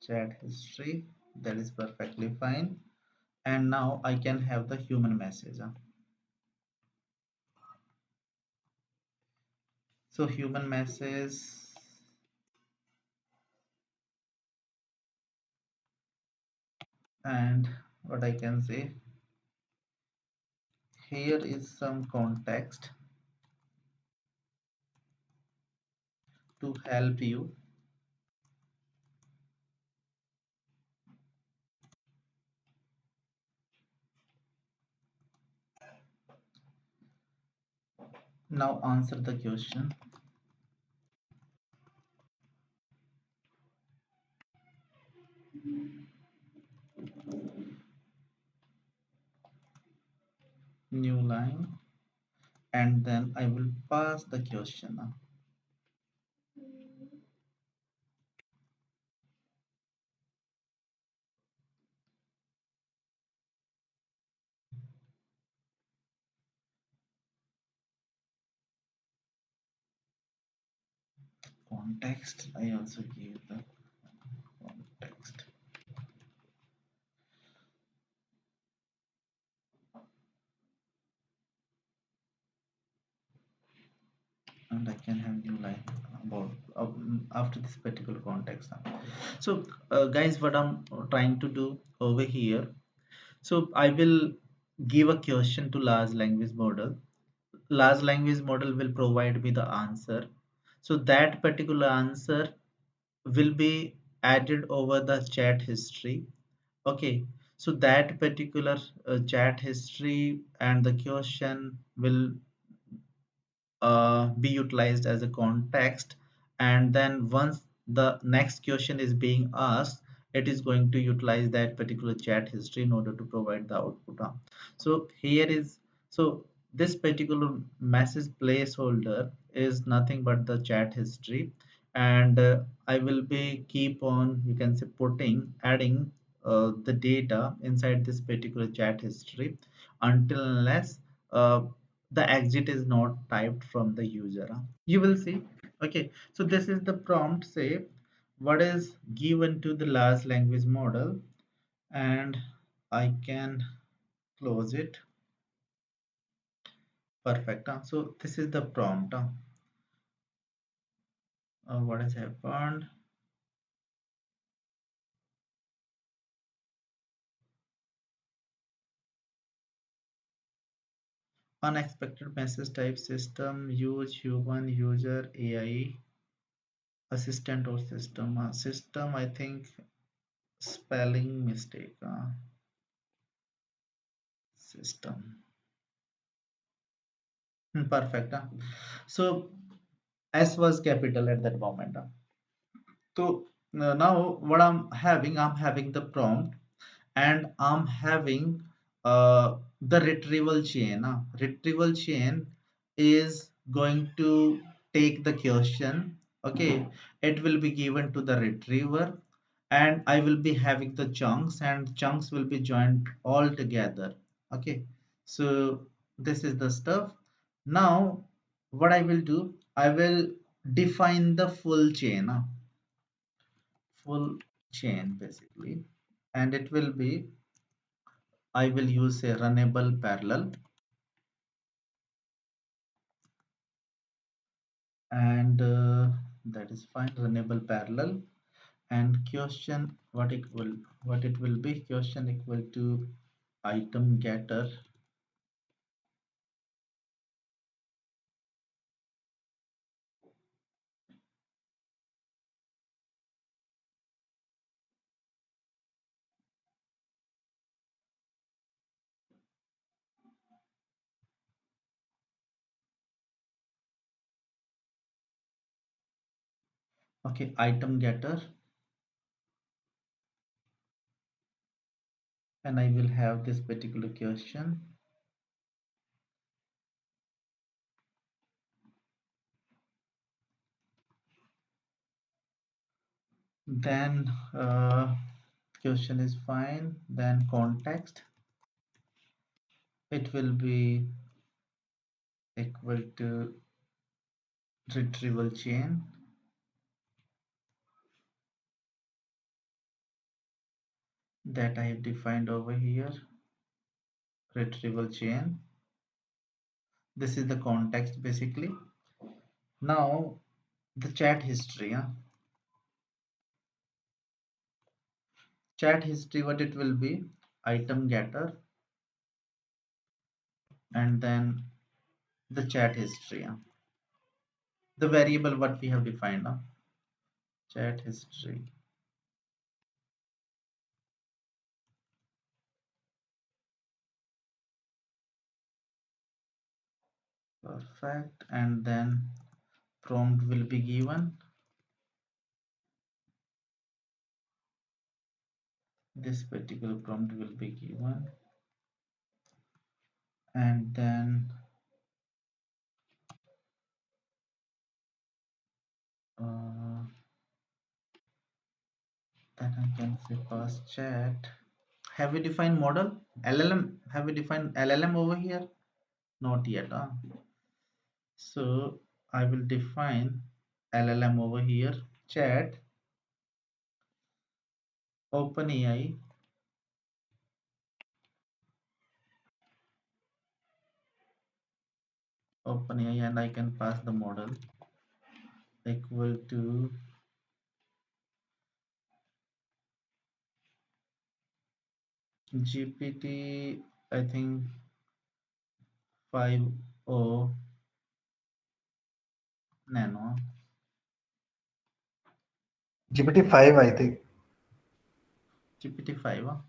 Chat history, that is perfectly fine. And now I can have the human message. So human message, and what I can say here is some context to help you. Now answer the question. New line, and then I will pass the question. Context, I also give the context, and I can have new line about after this particular context. So guys, what I'm trying to do over here, so I will give a question to large language model. Large language model will provide me the answer. So that particular answer will be added over the chat history. Okay, so that particular chat history and the question will be utilized as a context, and then once the next question is being asked, it is going to utilize that particular chat history in order to provide the output. So here is, so this particular message placeholder is nothing but the chat history, and I will be keep on, you can say, putting adding the data inside this particular chat history until unless uh, the exit is not typed from the user. You will see. Okay, so this is the prompt. Say what is given to the large language model, and I can close it. Perfect. So this is the prompt. What has happened? Unexpected message type system, use human, user, AI, assistant, or system. System, I think spelling mistake. System. Perfect. So S was capital at that moment. So now what I'm having the prompt, and I'm having the retrieval chain. Retrieval chain is going to take the question. Okay, it will be given to the retriever, and I will be having the chunks, and chunks will be joined all together. Okay, so this is the stuff. Now what I will do, I will define the full chain. Full chain basically, and it will be, I will use a runnable parallel, and that is fine, runnable parallel. And question, what it will be, question equal to item getter. Okay, item getter, and I will have this particular question. Then question is fine, then context, it will be equal to retrieval chain that I have defined over here. Retrieval chain, this is the context basically. Now the chat history. Chat history, what it will be, item getter, and then the chat history, the variable what we have defined. Chat history. Perfect. And then prompt will be given. This particular prompt will be given, and then uh, then I can say pass chat. Have we defined model LLM? Have we defined LLM over here? Not yet. So I will define LLM over here. Chat OpenAI, and I can pass the model equal to GPT I think 5 nano. GPT-5, I think. GPT-5.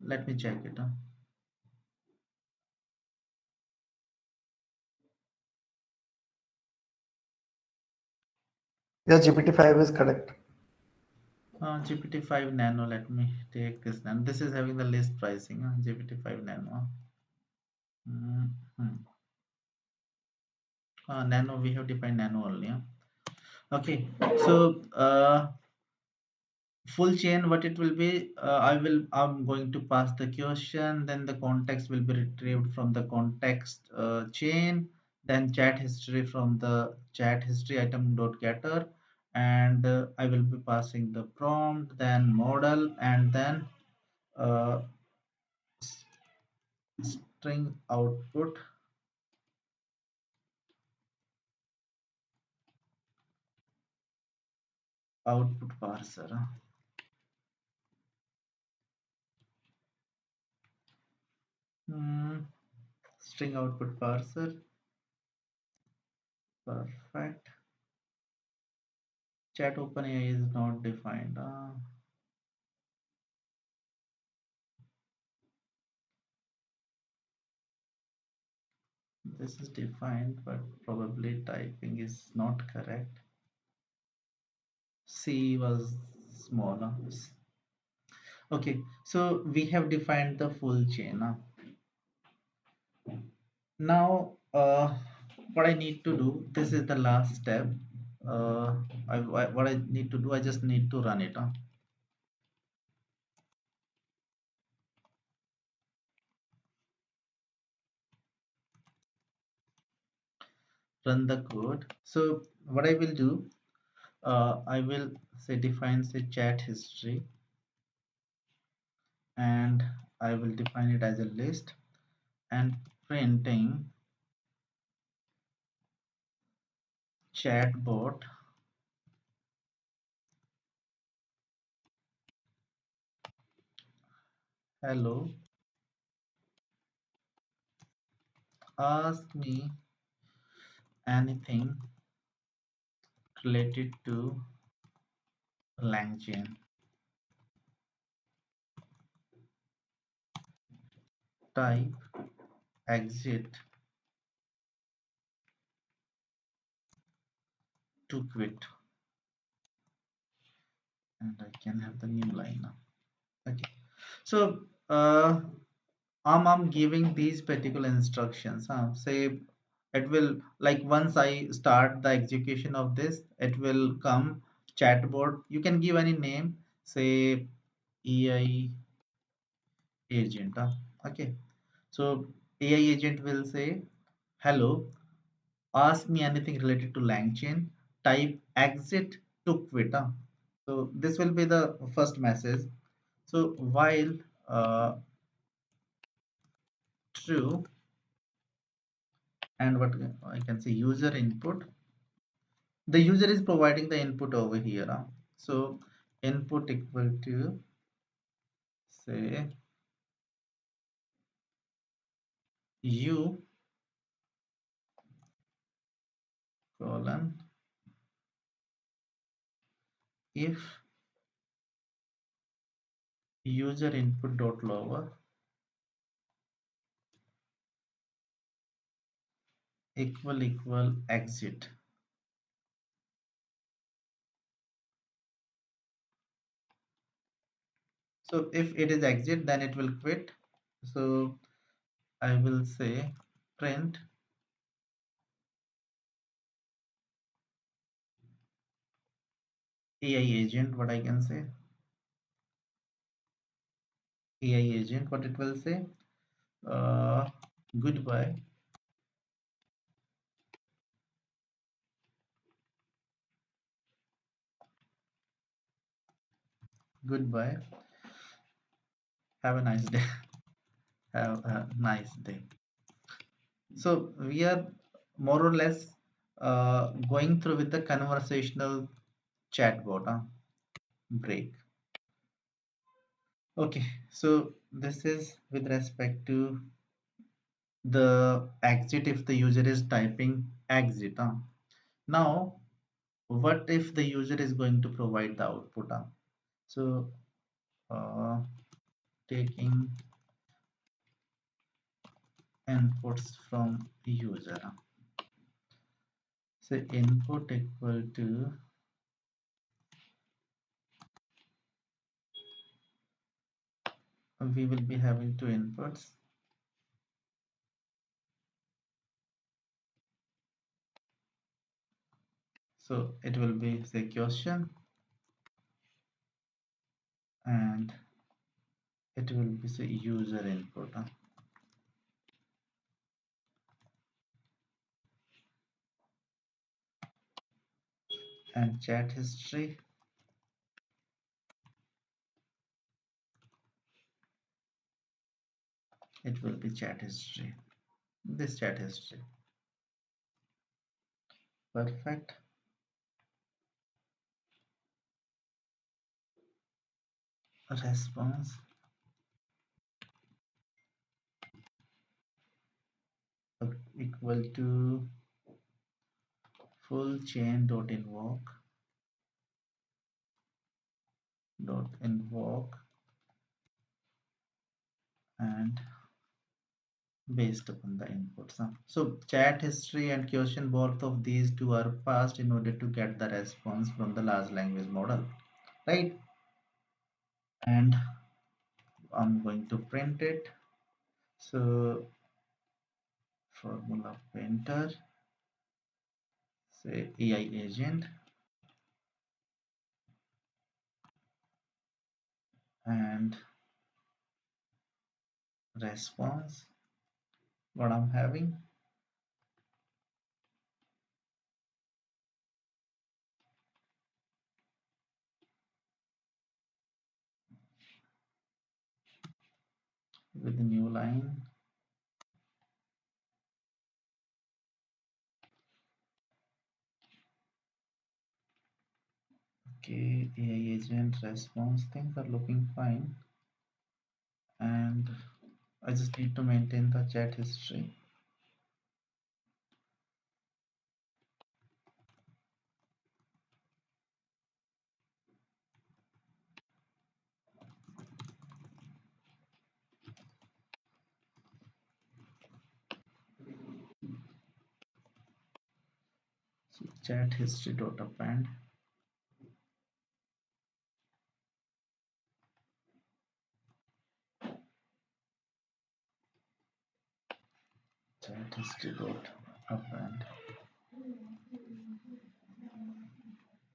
Let me check it. Yeah, GPT-5 is correct. GPT-5 nano. Let me take this nano. This is having the list pricing. GPT-5 nano. Mhm. Nano, we have defined nano only. Okay, so full chain, what it will be, I'm going to pass the question, then the context will be retrieved from the context chain, then chat history from the chat history item dot getter, and I will be passing the prompt, then model, and then uh, string output parser. Hmm, String output parser. Perfect. Chat OpenAI is not defined. This is defined, but probably typing is not correct. C was smaller. Okay, so we have defined the full chain. Now, what I need to do, this is the last step. What I need to do, I just need to run it. Run the code. So what I will do, I will say define say chat history, and I will define it as a list and printing chatbot hello, ask me anything related to LangChain. Type exit to quit, and I can have the new line now. Okay, so I'm giving these particular instructions. Say it will, like, once I start the execution of this, it will come chatbot. You can give any name, say AI agent. Okay, so AI agent will say, hello, ask me anything related to LangChain, type exit to quit. So this will be the first message. So while true, and what I can say user input, the user is providing the input over here. So input equal to say u colon if user input dot lower equal exit. So if it is exit, then it will quit. So I will say print AI agent. What I can say, AI agent, what it will say, uh, goodbye, goodbye, have a nice day. Have a nice day. So we are more or less going through with the conversational chatbot break. Okay, so this is with respect to the exit if the user is typing exit. Now, what if the user is going to provide the output? So, uh, taking inputs from user. So, input equal to we will be having two inputs. So, it will be say question and it will be say user input. And chat history, it will be chat history, this chat history. Perfect. Response equal to full chain dot invoke and based upon the inputs. So chat history and question, both of these two are passed in order to get the response from the large language model, right? And I'm going to print it. So formula painter, say AI agent, and response, what I'm having with the new line. Okay, AI agent response, things are looking fine, and I just need to maintain the chat history. So chat history dot append chat history dot append,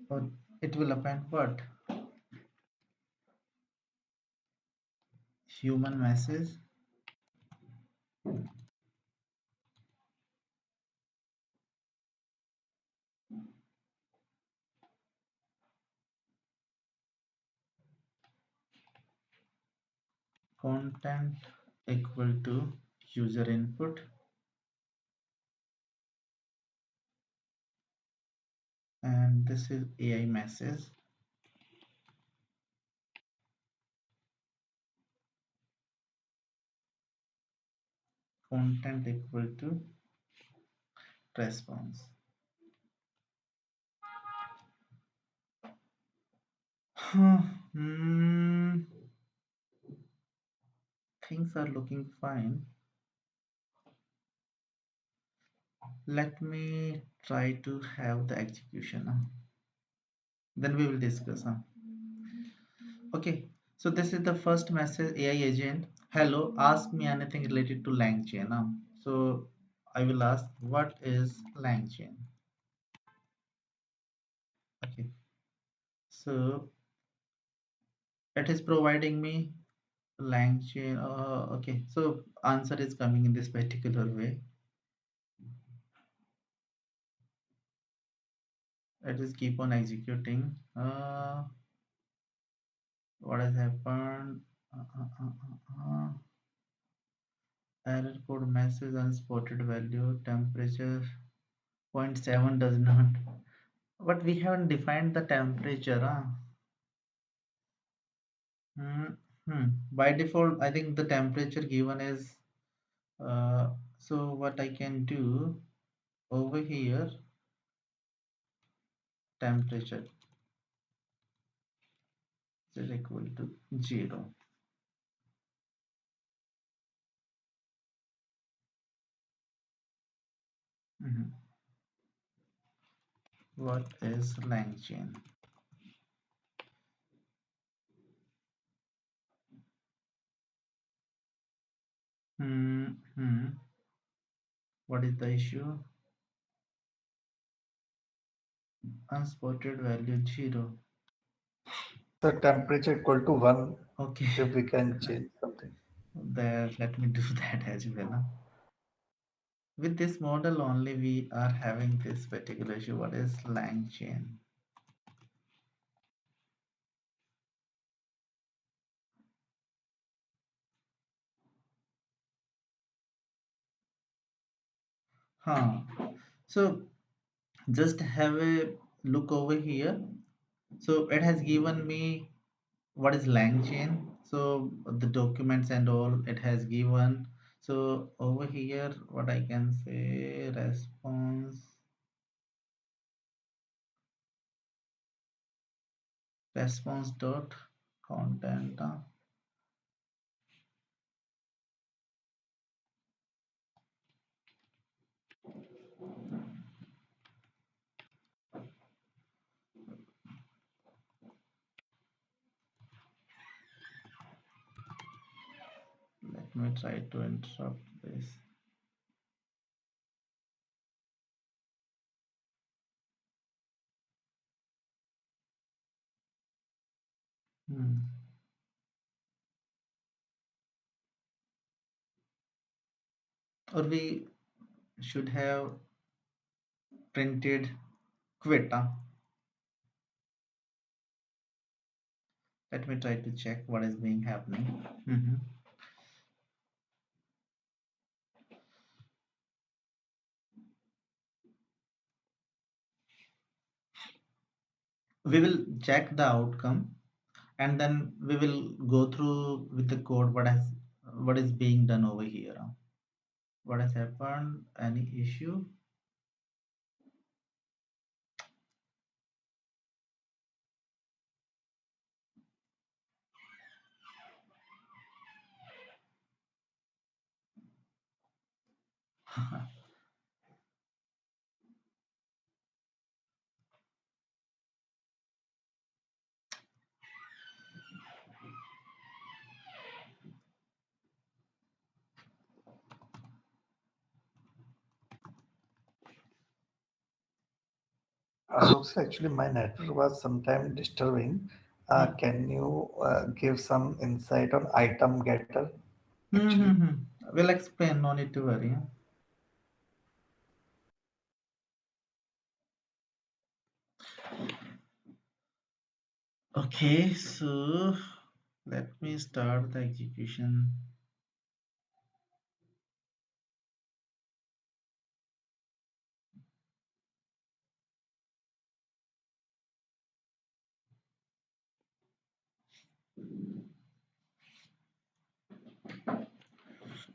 or it will append what? Human message, content equal to user input, and this is AI message, content equal to response. Hmm, things are looking fine. Let me try to have the execution. Then we will discuss. Okay, so this is the first message. AI agent, hello, ask me anything related to LangChain. So I will ask, what is LangChain? Okay, so it is providing me LangChain. Okay, so answer is coming in this particular way. It is keep on executing. What has happened? Error code message unspotted value temperature 0.7 does not, but we haven't defined the temperature. By default, I think the temperature given is so what I can do over here, temperature is equal to 0. Mhm. What is lang chain? Hmm. What is the issue? Unspotted value 0. The temperature equal to 1 Okay, if we can change something. there, let me do that as well. Huh? With this model only, we are having this particular issue. What is lang chain? Huh. So just have a look over here. So it has given me what is lang chain. So the documents and all it has given. So over here, what I can say, response dot content. Let me try to interrupt this. Hmm. Or we should have printed quit. Let me try to check what is being happening. Mhm. We will check the outcome and then we will go through with the code what is being done over here. What has happened? Any issue? So actually, my network was sometime disturbing. Hmm. Can you give some insight on item getter? Actually, Hmm. We'll explain, no need to worry. Okay, so let me start the execution.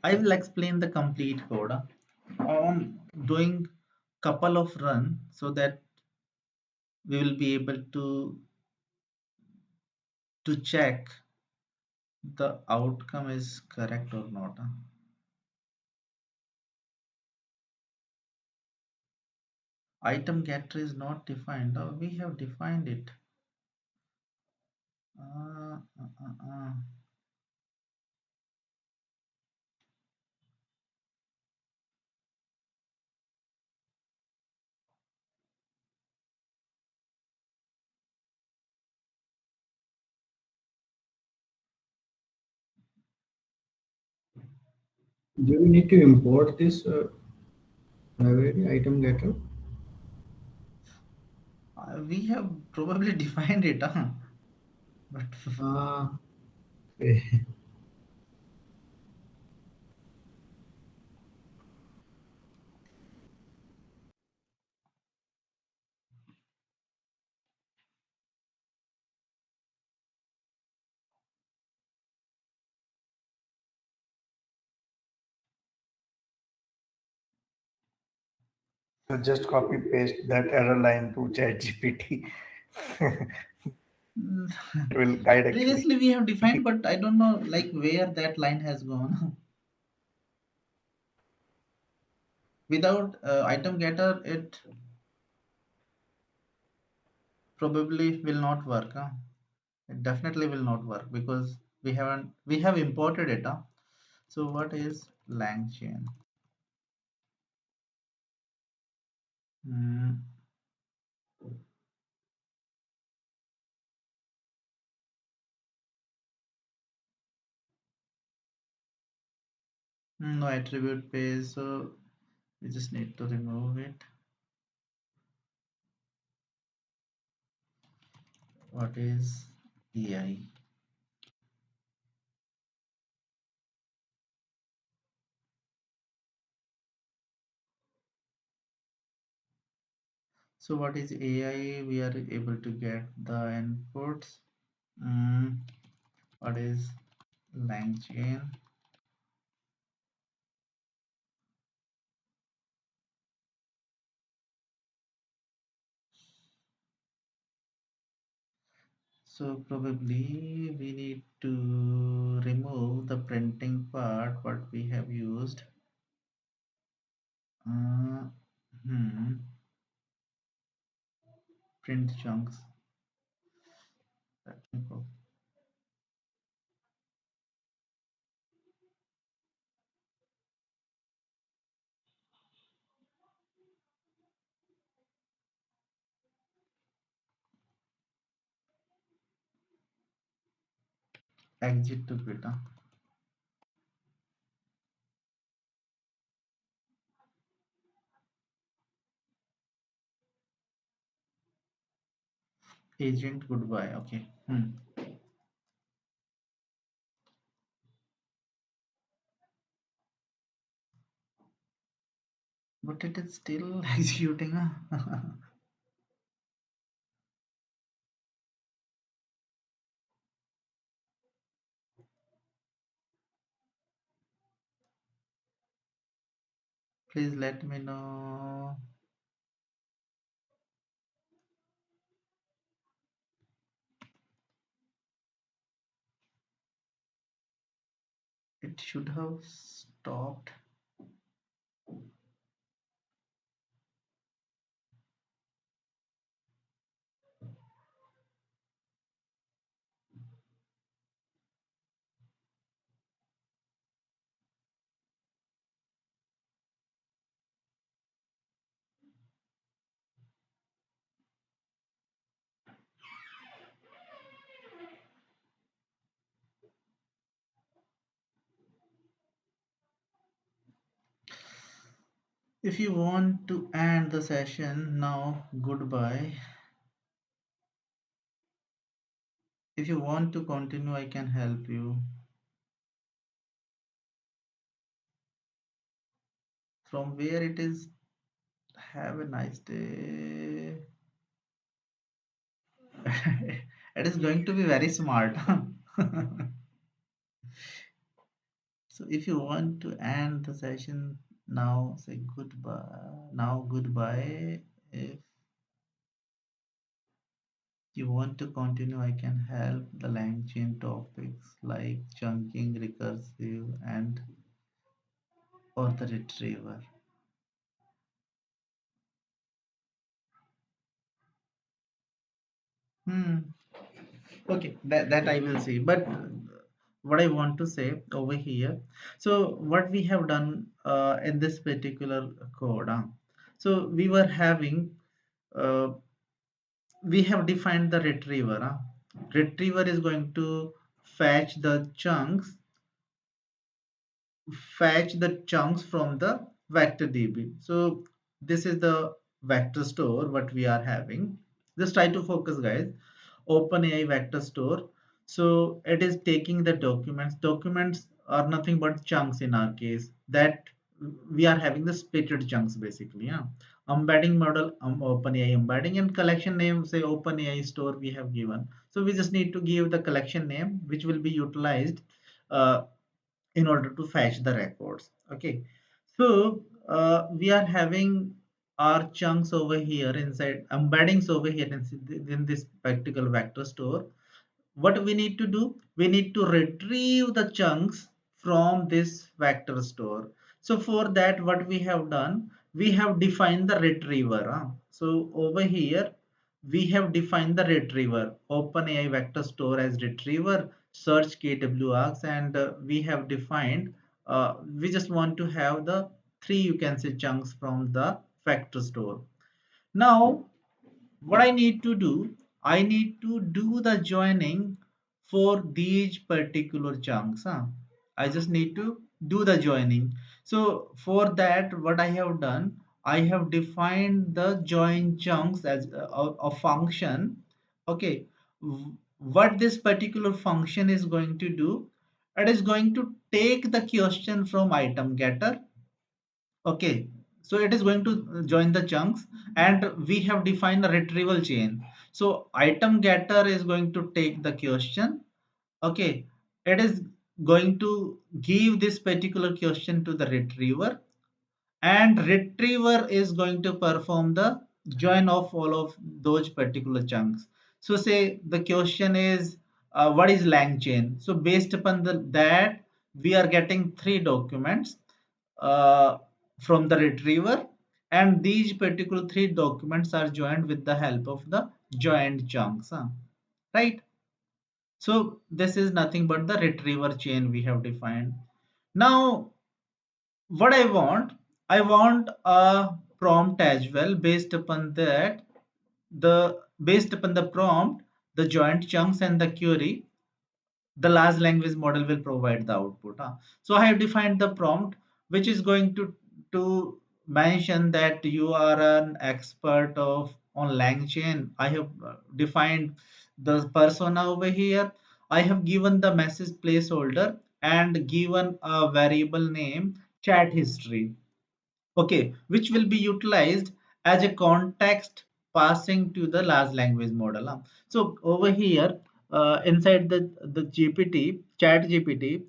I will explain the complete code. I'm doing couple of run so that we will be able to check the outcome is correct or not. Item getter is not defined. We have defined it. Uh, uh, uh, uh. Do we need to import this library item getter? We have probably defined it, huh? But Ah, okay. You just copy paste that error line to ChatGPT. Mm, It will guide actually. previously we have defined, but I don't know like where that line has gone. Without item getter, it probably will not work. Huh? It definitely will not work because we have imported it. Huh? So what is LangChain? Mm, no attribute page, so we just need to remove it. What is EI? So what is AI? We are able to get the inputs. Mm, what is LangChain? So probably we need to remove the printing part what we have used. Uh, hmm, print chunks. Let me go exit to beta. Agent goodbye. Okay. But it is still executing. Huh? Please let me know. It should have stopped. If you want to end the session now, goodbye. If you want to continue, I can help you. From where it is, have a nice day. It is going to be very smart. So if you want to end the session now, say goodbye. Now goodbye. If you want to continue, I can help the LangChain topics like chunking, recursive, and or the retriever. Hmm. Okay, that I will see. But what I want to say over here, so what we have done in this particular code, so we were having, uh, we have defined the retriever. Retriever is going to fetch the chunks, fetch the chunks from the vector DB. So this is the vector store what we are having. Just try to focus, guys. OpenAI vector store. So it is taking the documents. Documents are nothing but chunks in our case. That we are having the splitted chunks basically. Yeah. Embedding model, OpenAI embedding, and collection name, say OpenAI store we have given. So we just need to give the collection name which will be utilized uh, in order to fetch the records. Okay. So we are having are chunks over here inside, embeddings over here in this particular vector store. What we need to do? We need to retrieve the chunks from this vector store. So for that, what we have done, we have defined the retriever. So over here, we have defined the retriever. OpenAI vector store as retriever, search KWArgs, and we have defined, we just want to have the three, you can say, chunks from the vector store. Now, what I need to do, I need to do the joining for these particular chunks. I just need to do the joining. So for that, what I have done, I have defined the join chunks as a function. Okay, what this particular function is going to do, it is going to take the question from item getter. Okay, so it is going to join the chunks, and we have defined a retrieval chain. So item getter is going to take the question. Okay, it is going to give this particular question to the retriever, and retriever is going to perform the join of all of those particular chunks. So say the question is, what is lang chain? So based upon that, we are getting three documents uh, from the retriever, and these particular three documents are joined with the help of the joined chunks, right? So this is nothing but the retriever chain we have defined. Now what I want a prompt as well. Based upon that, the based upon the prompt, the joint chunks and the query, the large language model will provide the output. So I have defined the prompt, which is going to mention that you are an expert of on LangChain. I have defined the persona over here. I have given the message placeholder and given a variable name chat history. Okay, which will be utilized as a context passing to the large language model. So over here, inside the GPT, chat GPT,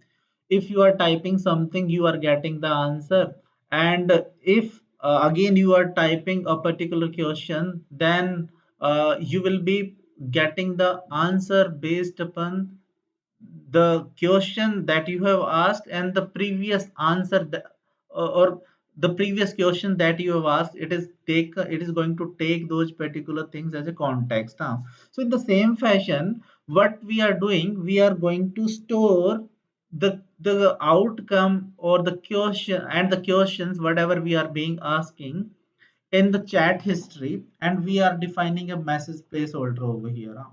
if you are typing something, you are getting the answer. And if again you are typing a particular question, then you will be getting the answer based upon the question that you have asked and the previous answer that, or the previous question that you have asked. It is going to take those particular things as a context. So in the same fashion, what we are doing, we are going to store the outcome or the question and the questions whatever we are being asking in the chat history, and we are defining a message placeholder over here.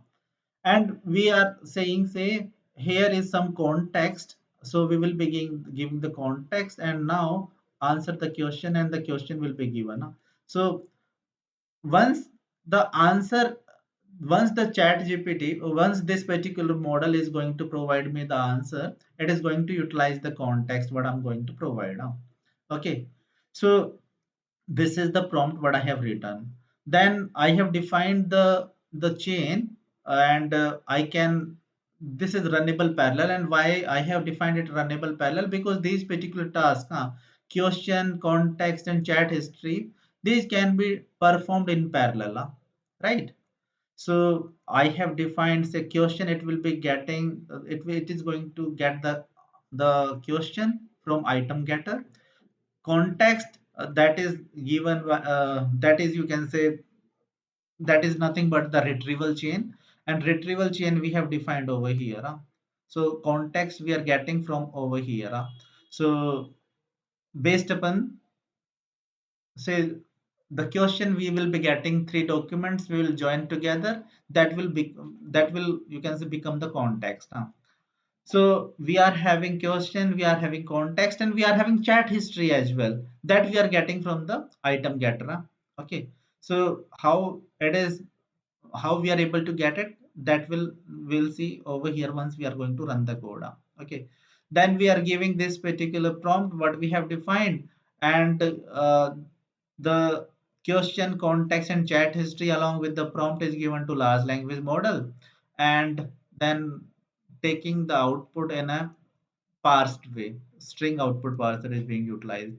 And we are saying, say, here is some context. So we will begin giving the context, and now answer the question, and the question will be given. So once the answer, once the chat gpt, once this particular model is going to provide me the answer, it is going to utilize the context what I'm going to provide. Okay, so this is the prompt what I have written. Then I have defined the chain, and I can, this is runnable parallel. And why I have defined it runnable parallel? Because these particular tasks, question, context, and chat history, these can be performed in parallel, right? So I have defined, say, question, it will be getting it is going to get the question from item getter. Context, that is given, that is, you can say, that is nothing but the retrieval chain. And retrieval chain we have defined over here. So context we are getting from over here. So based upon, say, the question, we will be getting three documents, we will join together, that will be, that will, you can say, become the context. So we are having question, we are having context, and we are having chat history as well, that we are getting from the item getter. Okay, so how it is, how we are able to get it, that we'll see over here once we are going to run the code. Okay, then we are giving this particular prompt what we have defined, and the question, context, and chat history along with the prompt is given to large language model, and then taking the output in a parsed way, string output parser is being utilized.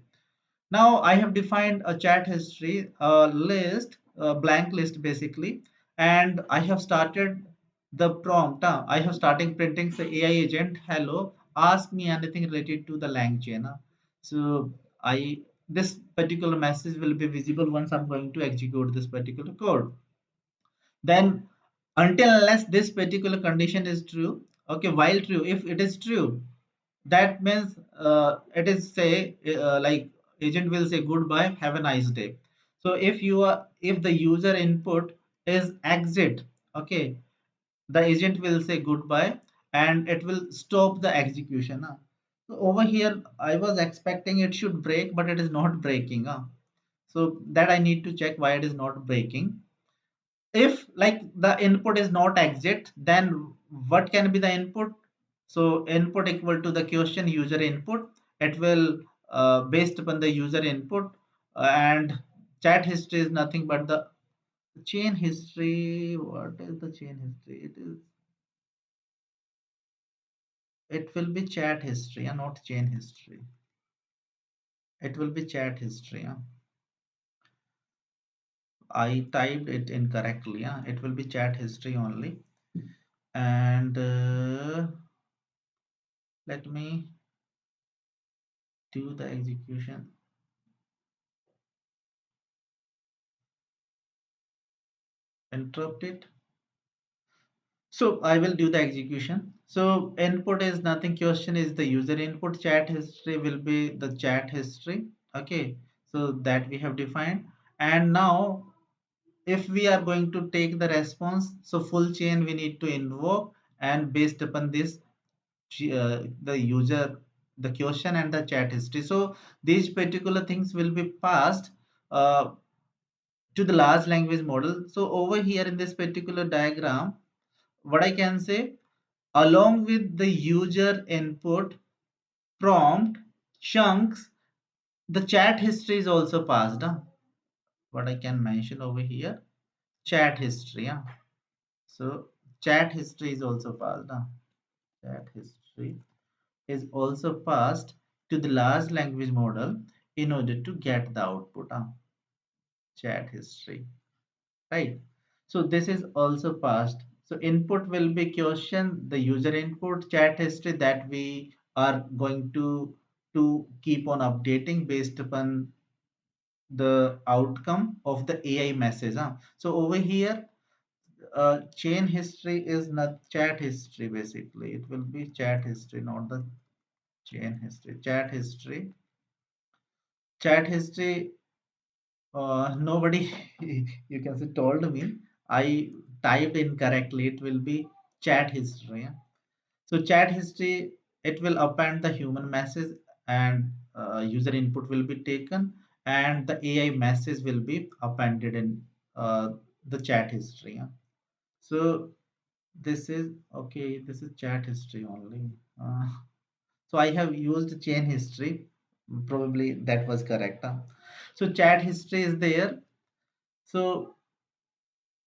Now I have defined a chat history, a list, a blank list basically, and I have started the prompt. I have started printing the AI agent, hello, ask me anything related to the LangChain. So I this particular message will be visible once I'm going to execute this particular code. Then until unless this particular condition is true, okay, while true, if it is true, that means it is say like agent will say goodbye, have a nice day. So if the user input is exit, okay, the agent will say goodbye and it will stop the execution. So over here I was expecting it should break, but it is not breaking. So that I need to check why it is not breaking. If like the input is not exit, then what can be the input? So input equal to the question user input. It will based upon the user input, and chat history is nothing but the chain history. What is the chain history? It will be chat history and not chain history. It will be chat history. I typed it incorrectly. It will be chat history only. And let me do the execution. Interrupt it. So I will do the execution. So input is nothing, question is the user input, chat history will be the chat history. Okay, so that we have defined. And now if we are going to take the response, so full chain we need to invoke, and based upon this the user, the question and the chat history. So these particular things will be passed uh, to the large language model. So over here in this particular diagram, what I can say, along with the user input, prompt, chunks, the chat history is also passed. What I can mention over here, chat history. So chat history is also passed. Chat history is also passed to the large language model in order to get the output. Chat history, right? So this is also passed. So input will be question, the user input, chat history that we are going to keep on updating based upon the outcome of the AI message. So over here chain history is not chat history, basically it will be chat history, not the chain history. Chat history nobody you can say told me I typed incorrectly, it will be chat history. So chat history, it will append the human message, and user input will be taken, and the AI message will be appended in the chat history. So this is okay, this is chat history only. uh, so I have used chain history, probably that was correct. So chat history is there. So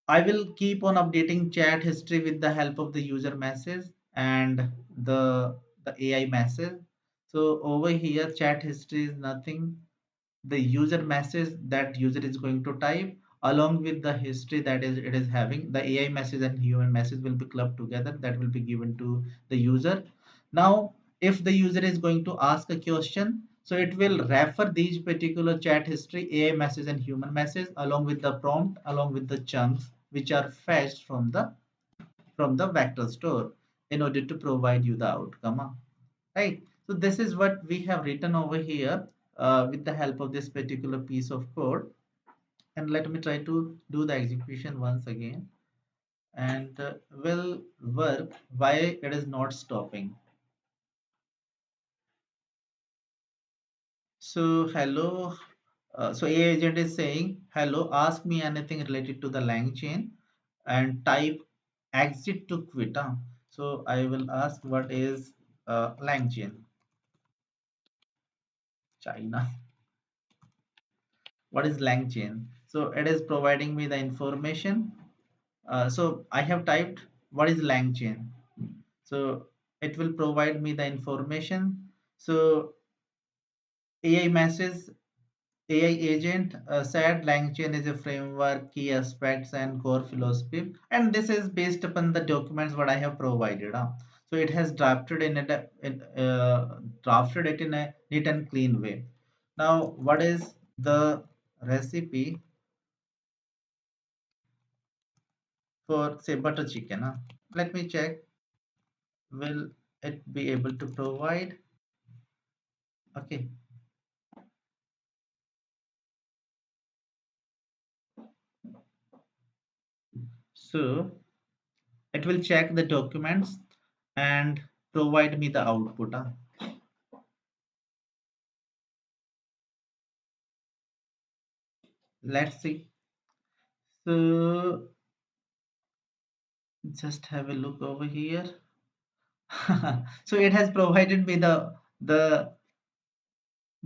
I will keep on updating chat history with the help of the user message and the AI message. So over here, chat history is nothing, the user message that user is going to type along with the history that is it is having. The AI message and human message will be clubbed together, that will be given to the user. Now if the user is going to ask a question, so it will refer these particular chat history, AI message and human message along with the prompt, along with the chunks which are fetched from the vector store in order to provide you the outcome. Right, so this is what we have written over here with the help of this particular piece of code. And let me try to do the execution once again, and will work. Why it is not stopping? So hello, so AI agent is saying hello, ask me anything related to the lang chain, and type exit to quit. So I will ask what is lang chain, China. What is lang chain? So it is providing me the information. So I have typed what is lang chain. So it will provide me the information. So AI message AI agent said LangChain is a framework, key aspects, and core philosophy, and this is based upon the documents what I have provided. So it has drafted it in a neat and clean way. Now, what is the recipe for say butter chicken? Let me check. Will it be able to provide? Okay, so it will check the documents and provide me the output. Let's see. So just have a look over here. So it has provided me the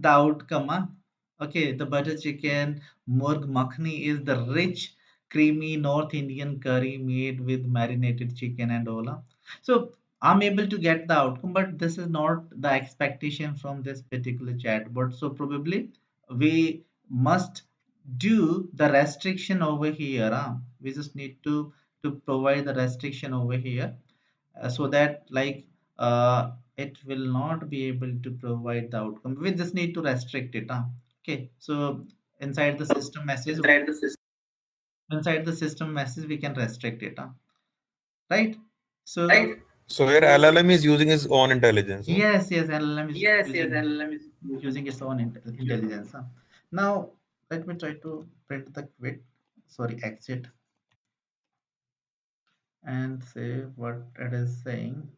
outcome. Okay, the butter chicken murg makhani is the rich, creamy North Indian curry made with marinated chicken and all. So I'm able to get the outcome, but this is not the expectation from this particular chatbot. So probably we must do the restriction over here. We just need to provide the restriction over here so that it will not be able to provide the outcome. We just need to restrict it. Okay, so inside the system message, inside the system message, we can restrict it. Right? So So here LLM is using his own intelligence. Huh? yes, LLM is using its own intelligence. Now let me try to print the quit. Sorry, exit and say what it is saying.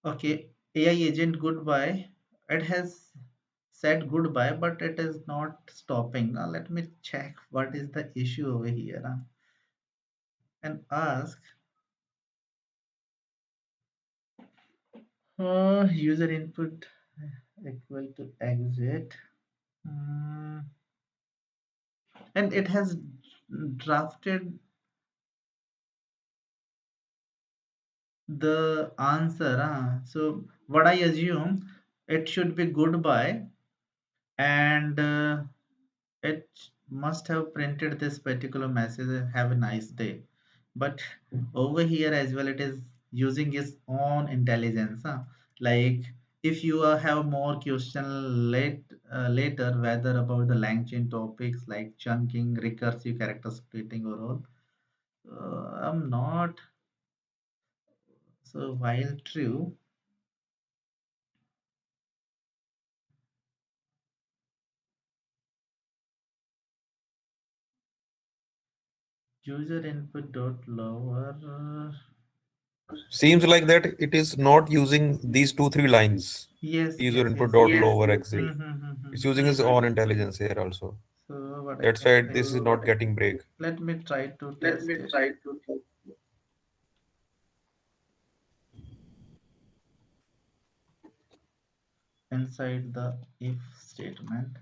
Okay, AI agent goodbye. It has said goodbye, but it is not stopping. Now let me check what is the issue over here and ask user input equal to exit. Hmm, and it has drafted the answer. So what I assume it should be goodbye and it must have printed this particular message have a nice day, but over here as well it is using its own intelligence, like if you have more question later whether about the LangChain topics like chunking, recursive character splitting or all, I'm not so while true. User input dot lower. Seems like that it is not using these two, three lines. Yes, User yes, input yes. dot lower exit. Mm-hmm. It's using his own intelligence here also. So what I That's can why say, this is not getting break. let me try to test it inside the if statement.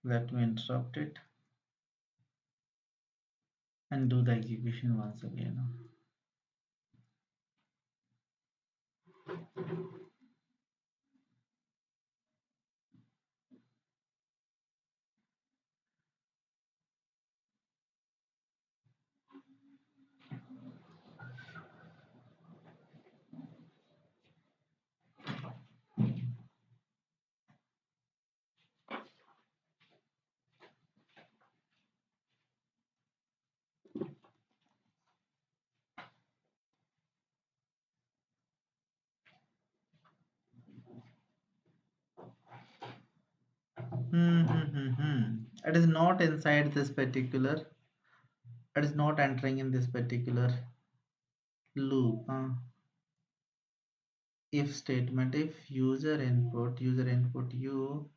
Let me interrupt it and do the execution once again. It is not inside this particular, it is not entering in this particular loop. If statement, if user input you,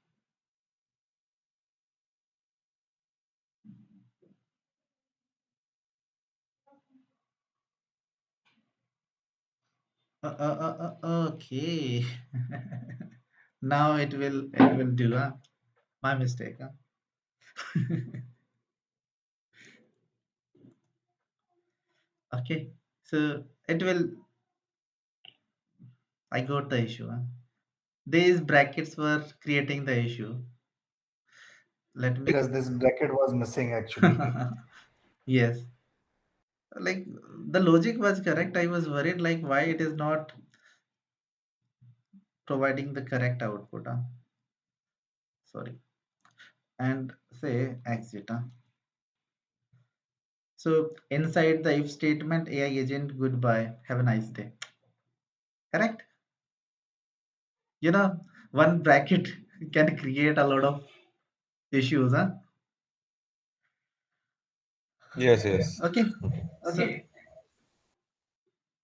okay. Now it will do. My mistake. Okay, so it will, I got the issue. Huh? These brackets were creating the issue. Let me. Because this bracket was missing actually. Yes, like the logic was correct. I was worried like why it is not providing the correct output. Huh? Sorry, and say exit. Huh? So inside the if statement, AI agent goodbye. Have a nice day. Correct? You know, one bracket can create a lot of issues. Huh? Yes, yes. Okay. So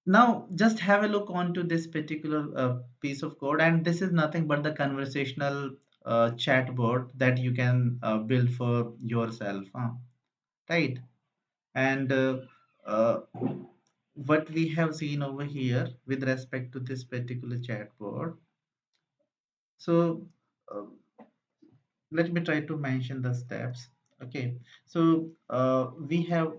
now just have a look onto this particular piece of code, and this is nothing but the conversational chatbot that you can build for yourself, huh? Right? And uh, what we have seen over here with respect to this particular chatbot. So uh, let me try to mention the steps. Okay, so we have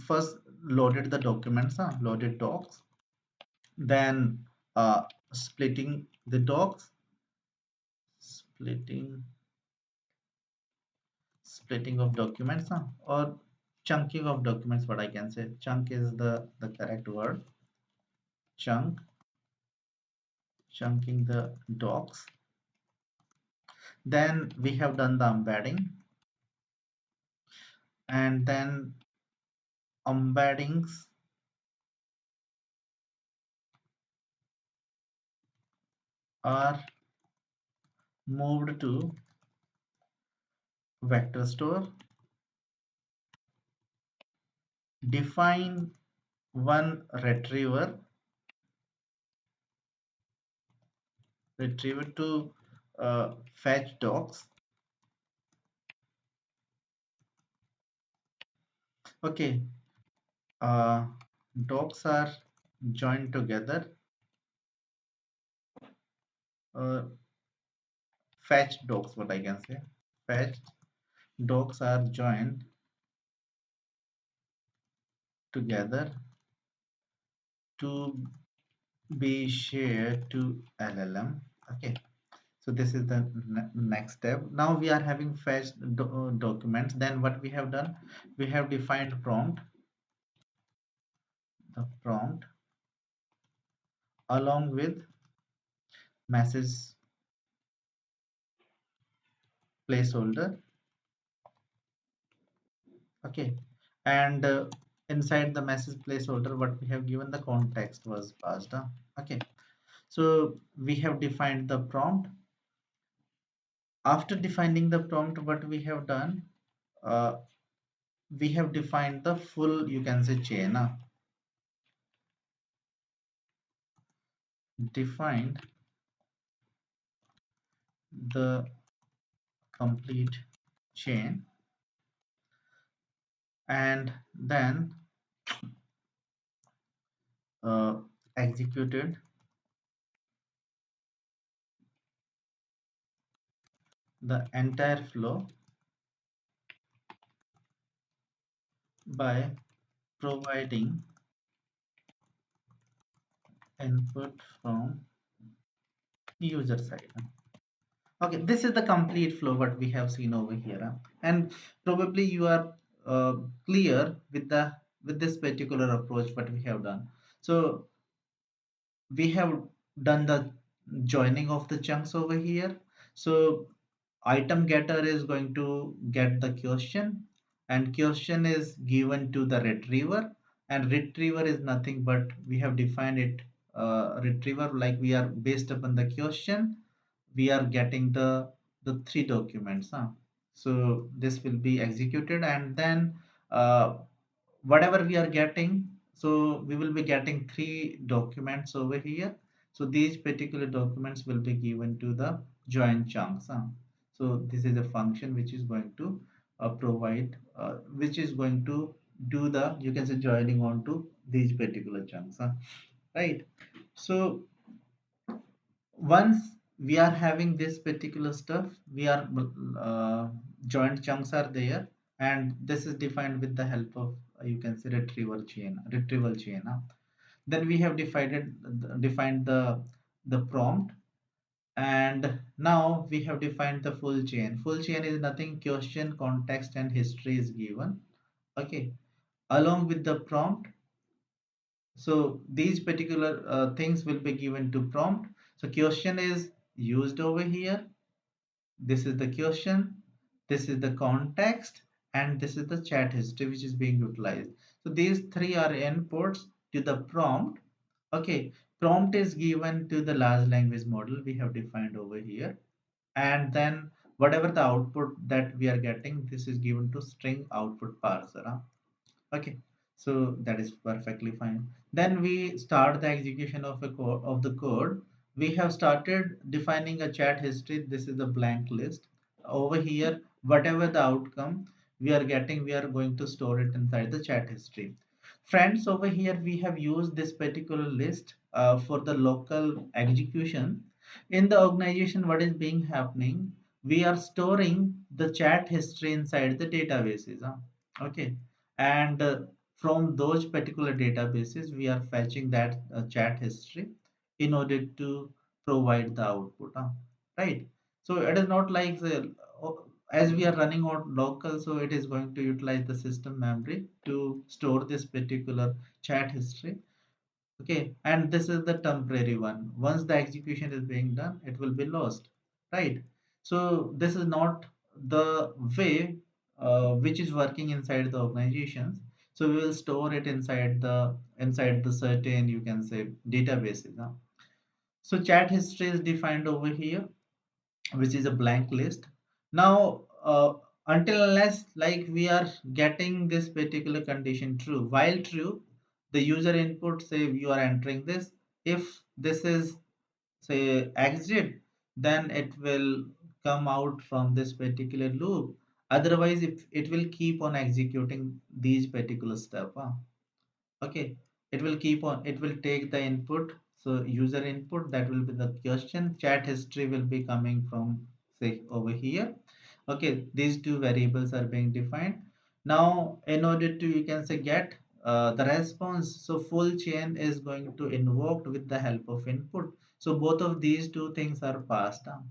first loaded the documents, loaded docs, then splitting the docs, splitting splitting of documents, or chunking of documents. What I can say, chunk is the correct word. Chunking the docs. Then we have done the embedding, and then embeddings are moved to vector store. Define one retriever to fetch docs. Okay, uh, docs are joined together. uh, Fetch docs, what I can say, fetch docs are joined together to be shared to LLM. Okay, so this is the next step. Now we are having fetched documents. Then what we have done, we have defined prompt along with message placeholder. Okay, and inside the message placeholder, what we have given, the context was passed. Okay, so we have defined the prompt. After defining the prompt, what we have done, uh, we have defined the full, you can say, chain. Defined the complete chain, and then uh, executed the entire flow by providing input from user side. Okay, this is the complete flow what we have seen over here, and probably you are uh, clear with this particular approach what we have done. So we have done the joining of the chunks over here. So item getter is going to get the question, and question is given to the retriever, and retriever is nothing but we have defined it, retriever, like we are based upon the question we are getting the three documents, so this will be executed, and then uh, whatever we are getting, so we will be getting three documents over here. So these particular documents will be given to the join chunks, so this is a function which is going to provide which is going to do the, you can say, joining onto these particular chunks, right? So once we are having this particular stuff, we are joint chunks are there, and this is defined with the help of you can say retrieval chain. Then we have defined the prompt, and now we have defined the full chain. Full chain is nothing, question, context, and history is given. Okay, along with the prompt. So these particular things will be given to prompt. So question is used over here. This is the question, this is the context, and this is the chat history which is being utilized. So these three are inputs to the prompt. Okay, prompt is given to the large language model we have defined over here, and then whatever the output that we are getting, this is given to string output parser. Okay, so that is perfectly fine. Then we start the execution of the code. We have started defining a chat history. This is a blank list. Over here, whatever the outcome we are getting, we are going to store it inside the chat history. Friends, over here we have used this particular list for the local execution. In the organization, what is being happening? We are storing the chat history inside the databases. Okay, and from those particular databases we are fetching that chat history in order to provide the output, right? So it is not like as we are running on local, so it is going to utilize the system memory to store this particular chat history. Okay, and this is the temporary one. Once the execution is being done, it will be lost, right? So this is not the way which is working inside the organizations. So we will store it inside the certain you can say databases. So chat history is defined over here, which is a blank list. Now, until unless like we are getting this particular condition true, while true, the user input say you are entering this. If this is say exit, then it will come out from this particular loop. Otherwise, if it will keep on executing these particular stuff. Okay, it will keep on, it will take the input, so user input, that will be the question, chat history will be coming from say over here. Okay, these two variables are being defined. Now in order to you can say get the response, so full chain is going to invoked with the help of input. So both of these two things are passed down.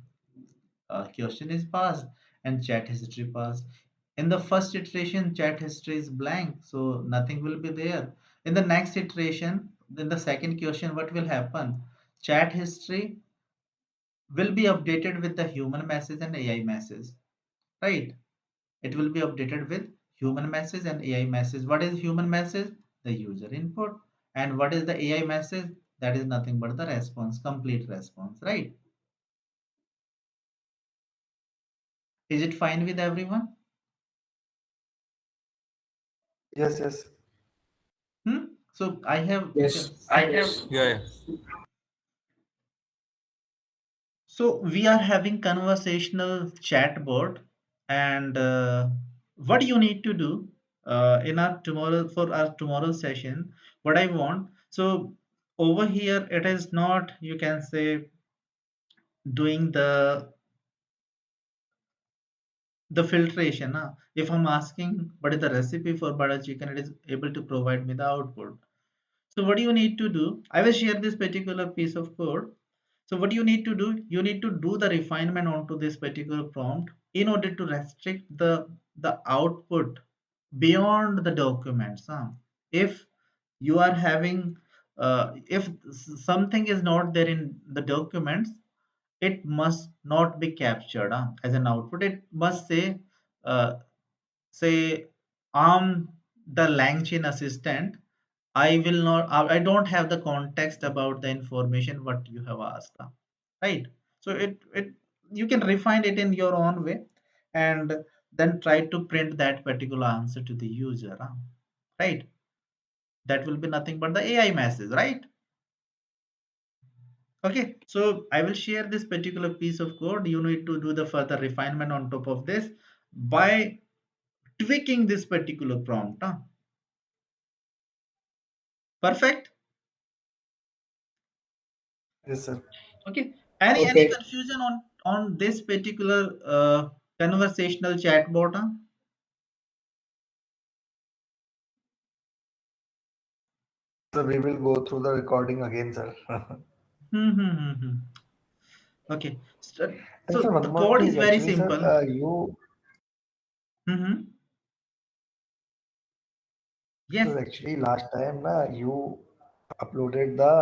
Question is passed and chat history passed. In the first iteration, chat history is blank, so nothing will be there. In the next iteration, in the second question, what will happen? Chat history will be updated with the human message and AI message, right? It will be updated with human message and AI message. What is human message? The user input. And what is the AI message? That is nothing but the response, complete response, right? Is it fine with everyone? Yes, yes. Hmm? So I have, you can. Yes, yes. Yeah, yeah. So we are having conversational chatbot, and what you need to do in our tomorrow for our tomorrow session, what I want. So over here, it is not you can say doing the filtration. If I'm asking what is the recipe for butter chicken, it is able to provide me the output. So what do you need to do? I will share this particular piece of code. So what you need to do, you need to do the refinement onto this particular prompt in order to restrict the output beyond the documents. If you are having, if something is not there in the documents, it must not be captured as an output. It must uh, say, I'm the LangChain assistant. I will not, I don't have the context about the information what you have asked, right? So it you can refine it in your own way, and then try to print that particular answer to the user, right? That will be nothing but the AI message, right? Okay, so I will share this particular piece of code. You need to do the further refinement on top of this by tweaking this particular prompt. Perfect. Yes, sir. Okay. Any Okay. confusion on this particular Conversational chatbot. So we will go through the recording again, sir. Hmm, hmm, hmm, hmm. Okay. And sir, So the one more code is thing, very actually, sir, simple. you Hmm. Yes. sir, actually last time you uploaded the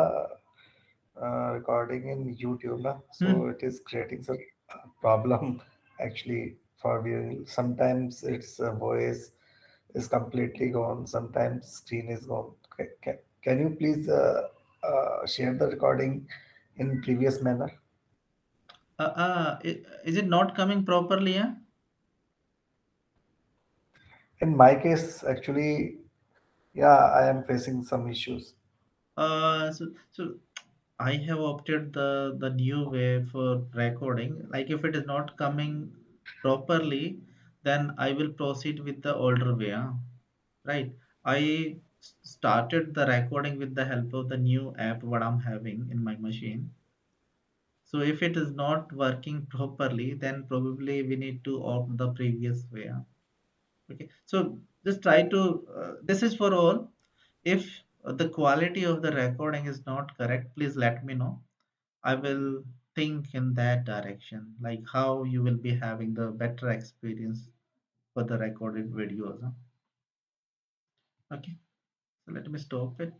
recording in YouTube, na? So Hmm. it is creating some problem actually for viewing. Sometimes its voice is completely gone. Sometimes screen is gone. Can you please share the recording in previous manner? Is it not coming properly? Yeah? In my case, actually, yeah, I am facing some issues. So I have opted the new way for recording. Like if it is not coming properly, then I will proceed with the older way. Right. I started the recording with the help of the new app what I'm having in my machine. So if it is not working properly, then probably we need to opt the previous way. Okay. So just try to. This is for all. If the quality of the recording is not correct, please let me know. I will think in that direction, like how you will be having the better experience for the recorded videos. Okay, so let me stop it.